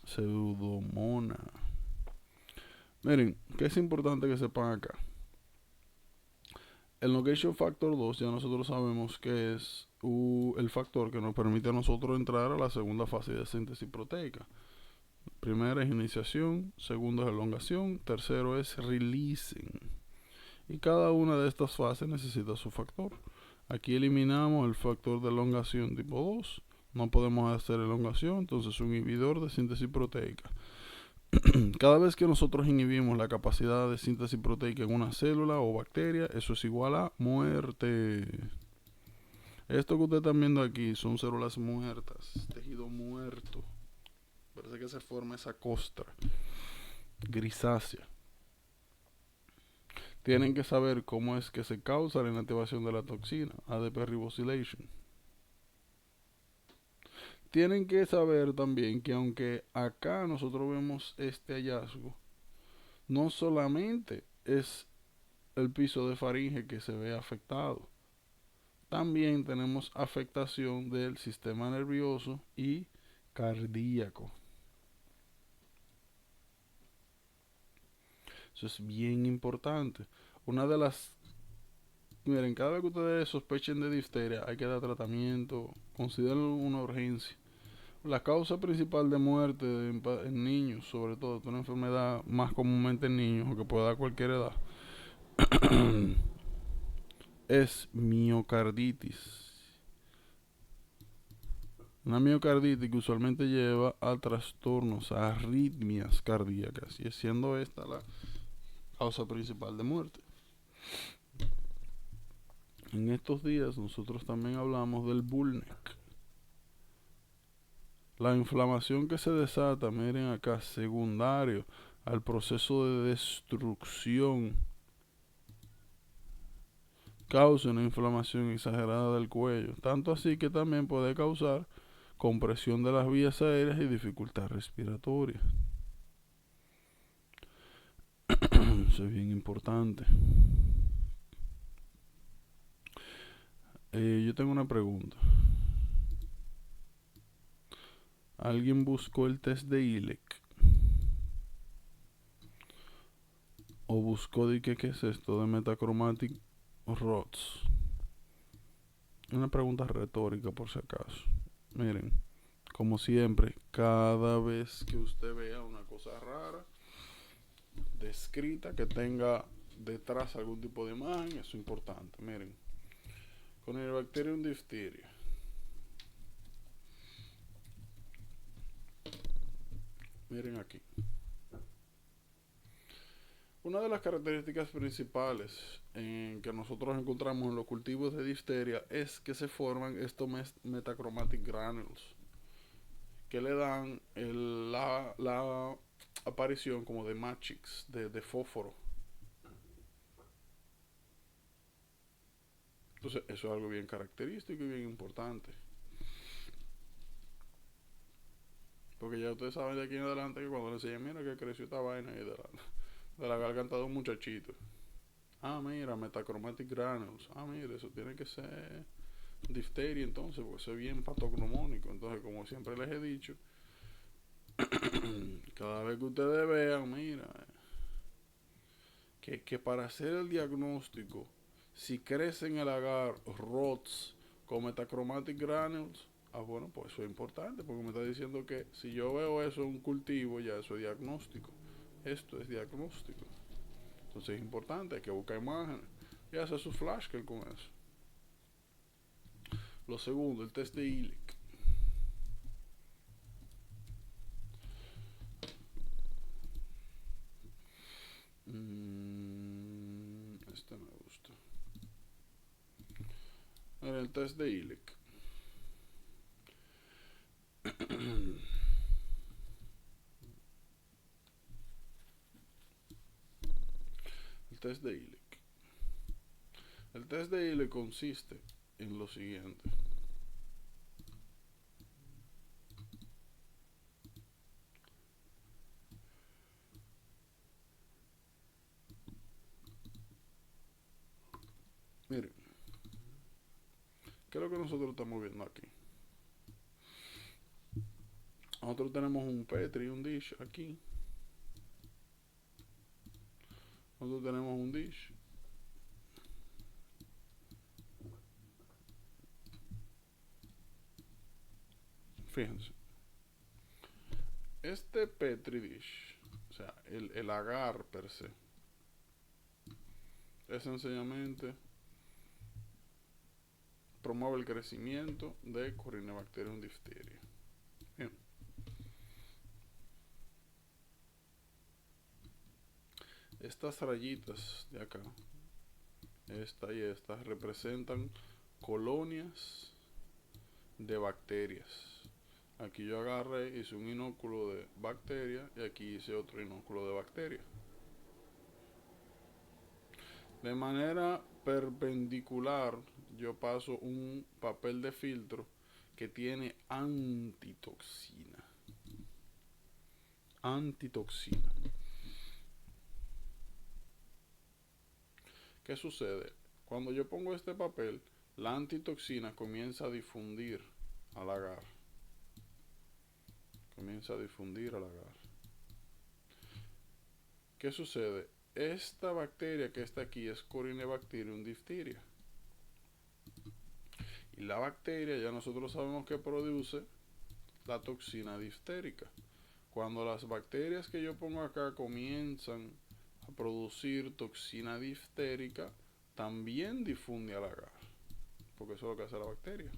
Pseudomonas. Miren, que es importante que sepan acá. El elongation factor 2 ya nosotros sabemos que es el factor que nos permite a nosotros entrar a la segunda fase de síntesis proteica. Primera es iniciación, segundo es elongación, tercero es releasing. Y cada una de estas fases necesita su factor. Aquí eliminamos el factor de elongación tipo 2. No podemos hacer elongación, entonces un inhibidor de síntesis proteica. Cada vez que nosotros inhibimos la capacidad de síntesis proteica en una célula o bacteria, eso es igual a muerte. Esto que ustedes están viendo aquí son células muertas, tejido muerto. Parece que se forma esa costra grisácea. Tienen que saber cómo es que se causa la inactivación de la toxina, ADP ribosylation. Tienen que saber también que aunque acá nosotros vemos este hallazgo, no solamente es el piso de faringe que se ve afectado, también tenemos afectación del sistema nervioso y cardíaco. Eso es bien importante. Miren, cada vez que ustedes sospechen de difteria, hay que dar tratamiento, consideren una urgencia. La causa principal de muerte en niños, sobre todo, es una enfermedad más comúnmente en niños, o que puede dar cualquier edad, es miocarditis. Una miocarditis que usualmente lleva a trastornos, a arritmias cardíacas, y siendo esta la causa principal de muerte. En estos días nosotros también hablamos del bullneck. La inflamación que se desata, miren acá, secundario al proceso de destrucción, causa una inflamación exagerada del cuello, tanto así que también puede causar compresión de las vías aéreas y dificultad respiratoria. Eso es bien importante. Yo tengo una pregunta. ¿Alguien buscó el test de ILEC? ¿O buscó de qué es esto de Metachromatic Rods? Una pregunta retórica por si acaso. Miren, como siempre, cada vez que usted vea una cosa rara descrita que tenga detrás algún tipo de imagen, eso es importante. Miren, con el Bacterium diphtheria, miren aquí. Una de las características principales que nosotros encontramos en los cultivos de difteria es que se forman estos metachromatic granules, que le dan la aparición como de matrix, de fósforo. Entonces eso es algo bien característico y bien importante, porque ya ustedes saben de aquí en adelante que cuando le enseñan, mira que creció esta vaina ahí de la garganta de un muchachito, ah mira, metachromatic granules, ah mira, eso tiene que ser difteria entonces, porque eso es bien patognomónico. Entonces, como siempre les he dicho, cada vez que ustedes vean, mira, que para hacer el diagnóstico, si crece en el agar ROTS con metachromatic granules, ah bueno, pues eso es importante, porque me está diciendo que si yo veo eso en un cultivo, ya eso es diagnóstico. Esto es diagnóstico. Entonces es importante, hay que buscar imágenes y hacer su flashcard con eso. Lo segundo, el test de ILIC. Este me gusta. En el test de ILIC. El test de ILIC. El test de ILIC consiste en lo siguiente. Miren, ¿qué es lo que nosotros estamos viendo aquí? Nosotros tenemos un Petri, un dish aquí. Nosotros tenemos un dish. Fíjense. Este Petri dish, o sea, el agar per se, es sencillamente promueve el crecimiento de Corynebacterium diphtheria. Bien. Estas rayitas de acá, esta y esta, representan colonias de bacterias. Aquí yo agarré, hice un inóculo de bacteria y aquí hice otro inóculo de bacteria. De manera perpendicular yo paso un papel de filtro que tiene antitoxina. Antitoxina. ¿Qué sucede? Cuando yo pongo este papel, la antitoxina comienza a difundir al agar. Comienza a difundir al agar. ¿Qué sucede? Esta bacteria que está aquí es Corynebacterium diphtheria. Y la bacteria ya nosotros sabemos que produce la toxina diftérica. Cuando las bacterias que yo pongo acá comienzan a producir toxina diftérica, también difunde al agar, porque eso es lo que hace la bacteria.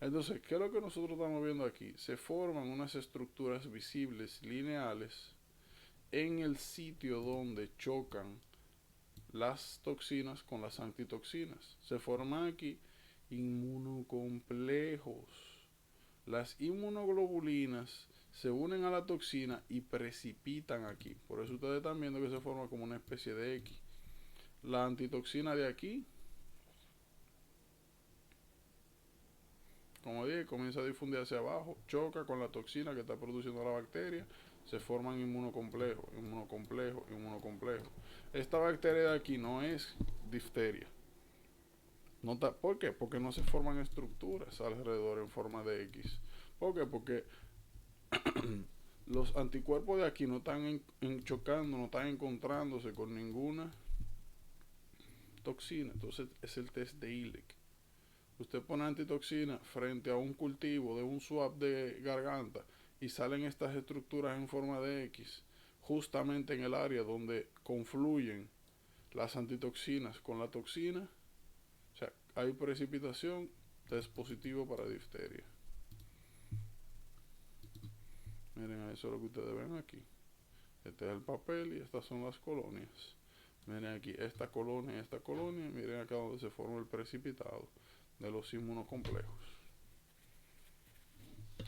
Entonces, ¿qué es lo que nosotros estamos viendo aquí? Se forman unas estructuras visibles lineales en el sitio donde chocan las toxinas con las antitoxinas. Se forman aquí inmunocomplejos. Las inmunoglobulinas se unen a la toxina y precipitan aquí. Por eso ustedes están viendo que se forma como una especie de X. La antitoxina de aquí, como dije, comienza a difundir hacia abajo, choca con la toxina que está produciendo la bacteria, se forman inmunocomplejos, inmunocomplejos, inmunocomplejos. Esta bacteria de aquí no es difteria. ¿Por qué? Porque no se forman estructuras alrededor en forma de X. ¿Por qué? Porque los anticuerpos de aquí no están chocando, no están encontrándose con ninguna toxina. Entonces es el test de Ilek. Usted pone antitoxina frente a un cultivo de un swab de garganta y salen estas estructuras en forma de X, justamente en el área donde confluyen las antitoxinas con la toxina. O sea, hay precipitación, test positivo para difteria. Miren, eso es lo que ustedes ven aquí. Este es el papel y estas son las colonias. Miren aquí, esta colonia y esta colonia. Miren acá donde se forma el precipitado de los inmunocomplejos.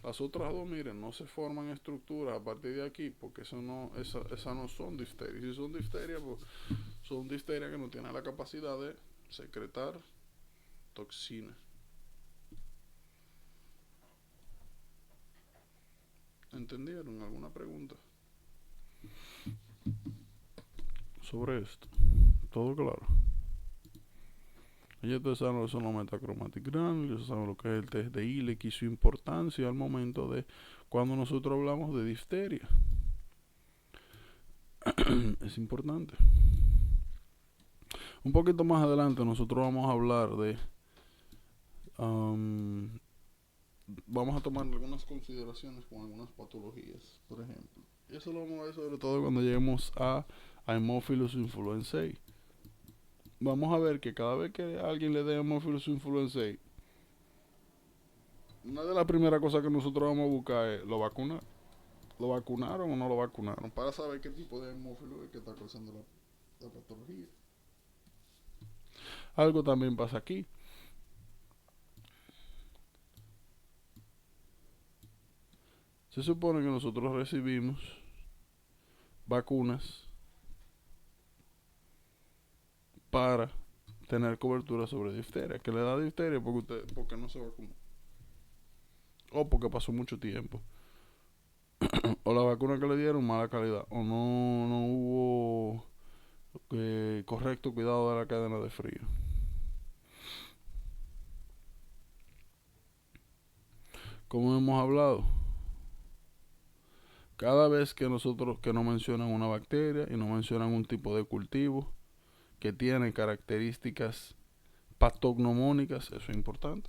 Las otras dos, miren, no se forman estructuras a partir de aquí, porque esas no son difterias. Si son difterias, pues son difterias que no tienen la capacidad de secretar toxina. ¿Entendieron? ¿Alguna pregunta sobre esto? ¿Todo claro? Ya ustedes saben lo que son los metachromatic granules, ya saben lo que es el test de Ilek y su importancia al momento de cuando nosotros hablamos de difteria. Es importante. Un poquito más adelante nosotros vamos a hablar de vamos a tomar algunas consideraciones con algunas patologías, por ejemplo. Y eso lo vamos a ver sobre todo cuando lleguemos a Haemophilus influenzae. Vamos a ver que cada vez que alguien le dé Haemophilus influenzae, una de las primeras cosas que nosotros vamos a buscar es ¿lo vacunaron o no lo vacunaron? Para saber qué tipo de hemófilo es que está causando la patología. Algo también pasa aquí. Se supone que nosotros recibimos vacunas para tener cobertura sobre difteria. Que le da difteria porque no se vacunó. O porque pasó mucho tiempo. O la vacuna que le dieron, mala calidad. O no hubo correcto cuidado de la cadena de frío. Como hemos hablado, cada vez que nos mencionan una bacteria y nos mencionan un tipo de cultivo que tiene características patognomónicas, eso es importante.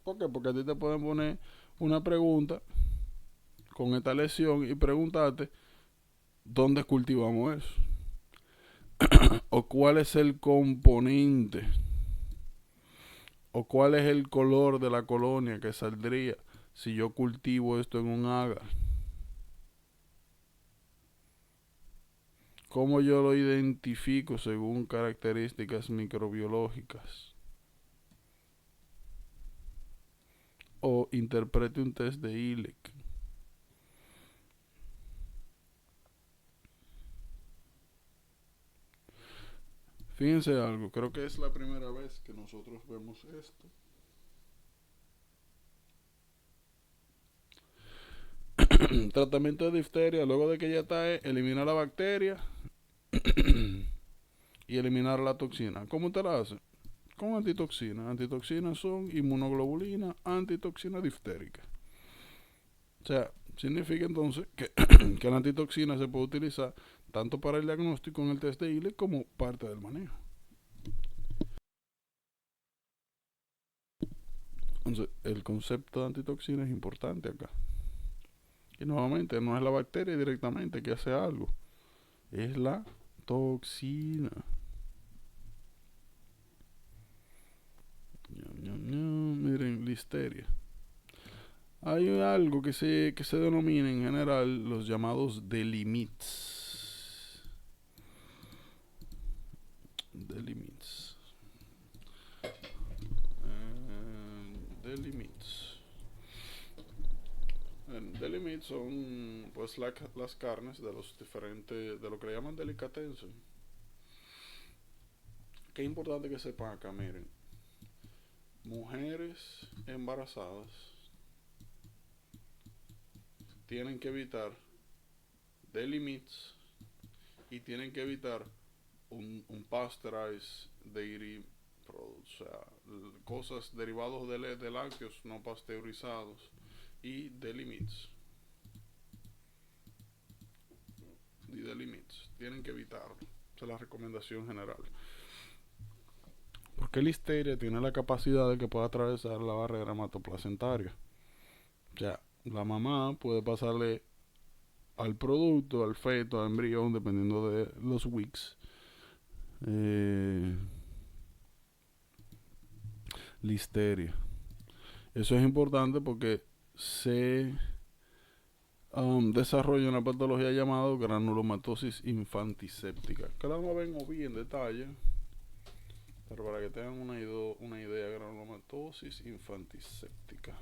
¿Por qué? Porque a ti te pueden poner una pregunta con esta lesión y preguntarte dónde cultivamos eso o cuál es el componente o cuál es el color de la colonia que saldría si yo cultivo esto en un agar. ¿Cómo yo lo identifico según características microbiológicas? O interprete un test de Ilek. Fíjense algo, creo que es la primera vez que nosotros vemos esto. Tratamiento de difteria, luego de que ya está, eliminar la bacteria y eliminar la toxina. ¿Cómo usted la hace? Con antitoxinas. Antitoxinas son inmunoglobulinas, antitoxina diftérica. O sea, significa entonces que la antitoxina se puede utilizar tanto para el diagnóstico en el test de Ilek como parte del manejo. Entonces, el concepto de antitoxina es importante acá. Y nuevamente, no es la bacteria directamente que hace algo, es la toxina. Miren, listeria. Hay algo que se denomina en general los llamados delimits. Delimits. Delimits. Delimits son pues las carnes de los diferentes, de lo que le llaman delicatessen. Qué importante que sepan acá, miren. Mujeres embarazadas tienen que evitar delimits y tienen que evitar un pasteurized dairy products, o sea, cosas derivados de lácteos no pasteurizados y delimits. Y delimits, tienen que evitarlo. Esa es la recomendación general. Porque el listeria tiene la capacidad de que pueda atravesar la barrera hematoplacentaria. O sea, la mamá puede pasarle al producto, al feto, al embrión, dependiendo de los weeks. Listeria. Eso es importante porque se desarrolla una patología llamada granulomatosis infantiséptica, que la vamos a ver en detalle, pero para que tengan una idea, granulomatosis infantiséptica.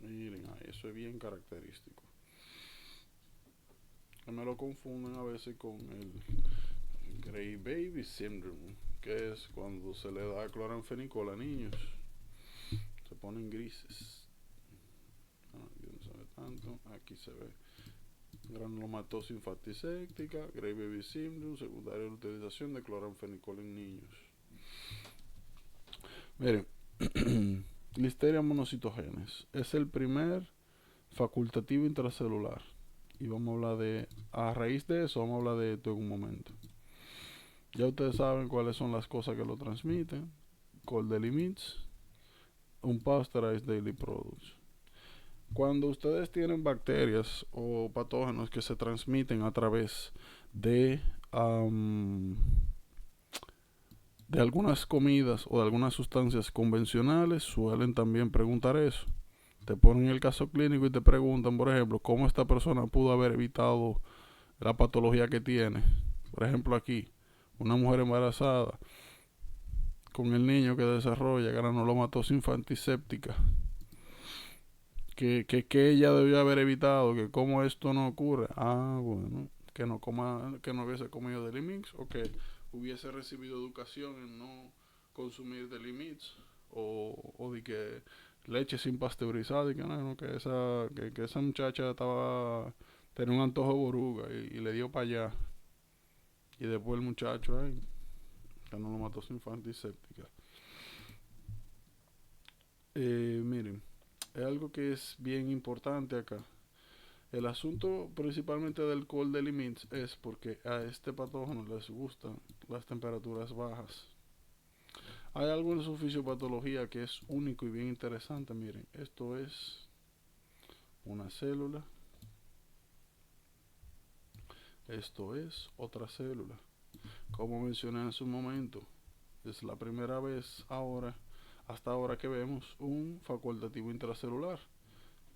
Miren, eso es bien característico. Me lo confunden a veces con el Gray Baby Syndrome, que es cuando se le da cloranfenicol a niños, se ponen grises. Aquí no se ve tanto, aquí se ve granulomatosis infantiséptica, Gray Baby Syndrome, secundaria de la utilización de cloranfenicol en niños. Miren, Listeria monocitogenes es el primer facultativo intracelular. Y vamos a hablar a raíz de eso, vamos a hablar de esto en un momento. Ya ustedes saben cuáles son las cosas que lo transmiten. Cold delimits, un pasteurized daily products. Cuando ustedes tienen bacterias o patógenos que se transmiten a través de algunas comidas o de algunas sustancias convencionales, suelen también preguntar eso. Te ponen el caso clínico y te preguntan, por ejemplo, cómo esta persona pudo haber evitado la patología que tiene. Por ejemplo, aquí, una mujer embarazada con el niño que desarrolla granulomatosis infantiséptica, que ella debió haber evitado, que cómo esto no ocurre. Bueno, que no hubiese comido delimits, o que hubiese recibido educación en no consumir delimits, o de que leche sin pasteurizar, y que no, que esa muchacha tenía un antojo de boruga y le dio para allá, y después el muchacho granulomatosis infantiséptica. Miren, es algo que es bien importante acá. El asunto principalmente del cold delimits es porque a este patógeno les gustan las temperaturas bajas. Hay algo en su fisiopatología que es único y bien interesante. Miren, esto es una célula. Esto es otra célula. Como mencioné en su momento, es la primera vez hasta ahora que vemos un facultativo intracelular.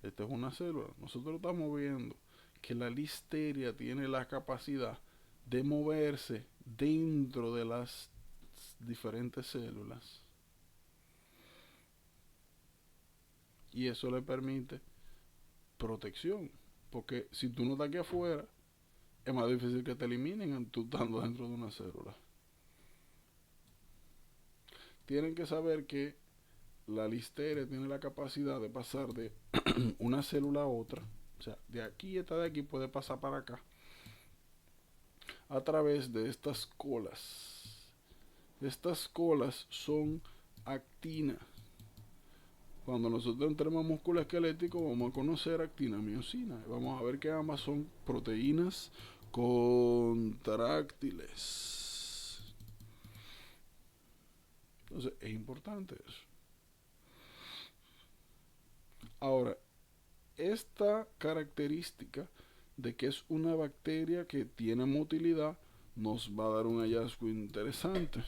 Esta es una célula. Nosotros estamos viendo que la listeria tiene la capacidad de moverse dentro de las diferentes células. Y eso le permite protección. Porque si tú no estás aquí afuera, es más difícil que te eliminen tú estando dentro de una célula. Tienen que saber que la listeria tiene la capacidad de pasar de una célula a otra. O sea, de aquí, esta de aquí puede pasar para acá a través de estas colas. Estas colas son actina. Cuando nosotros entremos a músculo esquelético vamos a conocer actina miosina. Vamos a ver que ambas son proteínas contráctiles. Entonces es importante eso. Ahora, esta característica de que es una bacteria que tiene motilidad nos va a dar un hallazgo interesante.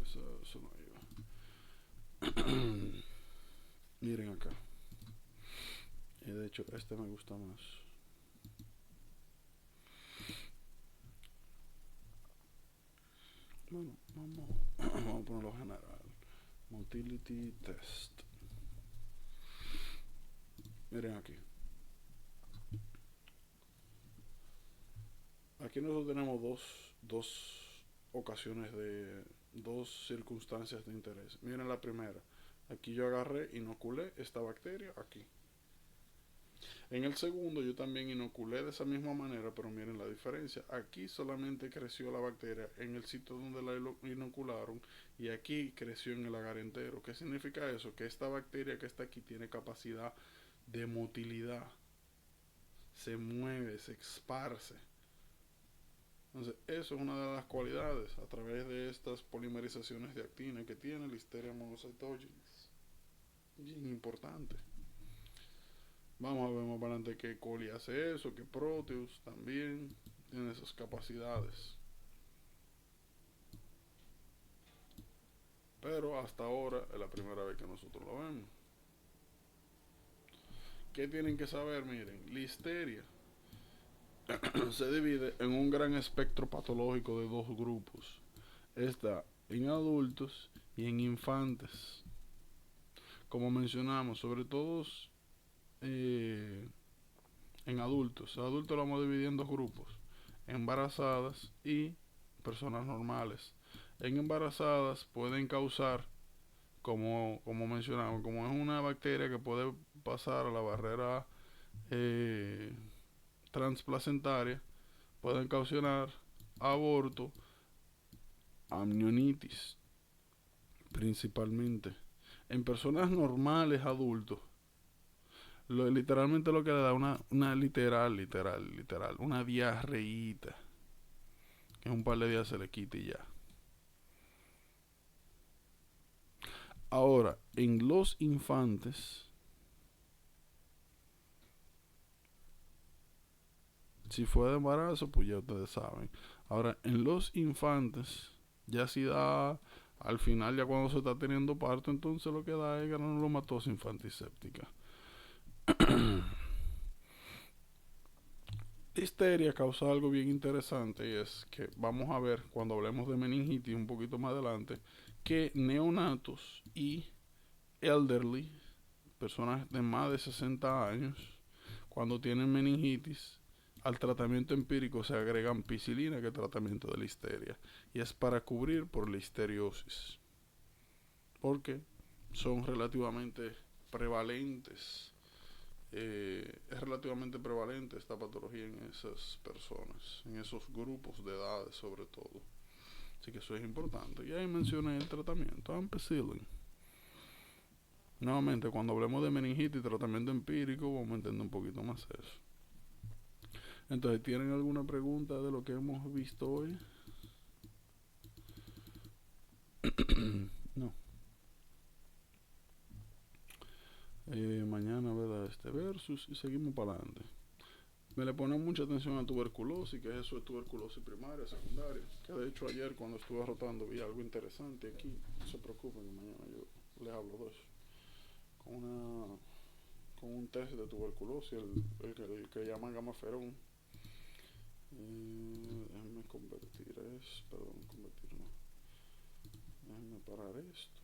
Eso no iba. Miren acá. Y de hecho este me gusta más. Bueno, vamos a ponerlo general. Motility test. Miren aquí. Aquí nosotros tenemos dos ocasiones dos circunstancias de interés. Miren la primera. Aquí yo agarré, inoculé esta bacteria aquí. En el segundo yo también inoculé de esa misma manera, pero miren la diferencia. Aquí solamente creció la bacteria en el sitio donde la inocularon y aquí creció en el agar entero. ¿Qué significa eso? Que esta bacteria que está aquí tiene capacidad de motilidad. Se mueve, se esparce. Entonces, eso es una de las cualidades a través de estas polimerizaciones de actina que tiene Listeria monocytogenes. Bien importante. Vamos a ver más para adelante que coli hace eso, que Proteus también tiene esas capacidades. Pero hasta ahora es la primera vez que nosotros lo vemos. ¿Qué tienen que saber? Miren, Listeria se divide en un gran espectro patológico de dos grupos. Está en adultos y en infantes. Como mencionamos, sobre todo en adultos. Adultos lo vamos a dividir en dos grupos: embarazadas y personas normales. En embarazadas pueden causar, como mencionamos, como es una bacteria que puede pasar a la barrera transplacentaria, pueden causar aborto, amnionitis, principalmente. En personas normales, adultos, literalmente lo que le da una literal, una diarreíta. Que en un par de días se le quite y ya. Ahora, en los infantes, si fue de embarazo, pues ya ustedes saben. Ahora, en los infantes, ya si da al final, ya cuando se está teniendo parto, entonces lo que da es granulomatosis infantiséptica. Listeria causa algo bien interesante y es que vamos a ver cuando hablemos de meningitis un poquito más adelante que neonatos y elderly, personas de más de 60 años, cuando tienen meningitis, al tratamiento empírico se agregan ampicilina, que es tratamiento de listeria, y es para cubrir por listeriosis, porque son relativamente prevalentes. Es relativamente prevalente esta patología en esas personas, en esos grupos de edades sobre todo. Así que eso es importante. Y ahí mencioné el tratamiento, ampicillin. Nuevamente, cuando hablemos de meningitis y tratamiento empírico, vamos a entender un poquito más eso. Entonces, ¿tienen alguna pregunta de lo que hemos visto hoy? No. Mañana, ¿verdad? Este versus y seguimos para adelante. Me le ponen mucha atención a tuberculosis, que eso es tuberculosis primaria, secundaria. Que de hecho ayer cuando estuve rotando vi algo interesante aquí. No se preocupen, mañana yo les hablo de eso. Con un test de tuberculosis, el que llaman gamaferón. Déjenme convertir no. Déjenme parar esto.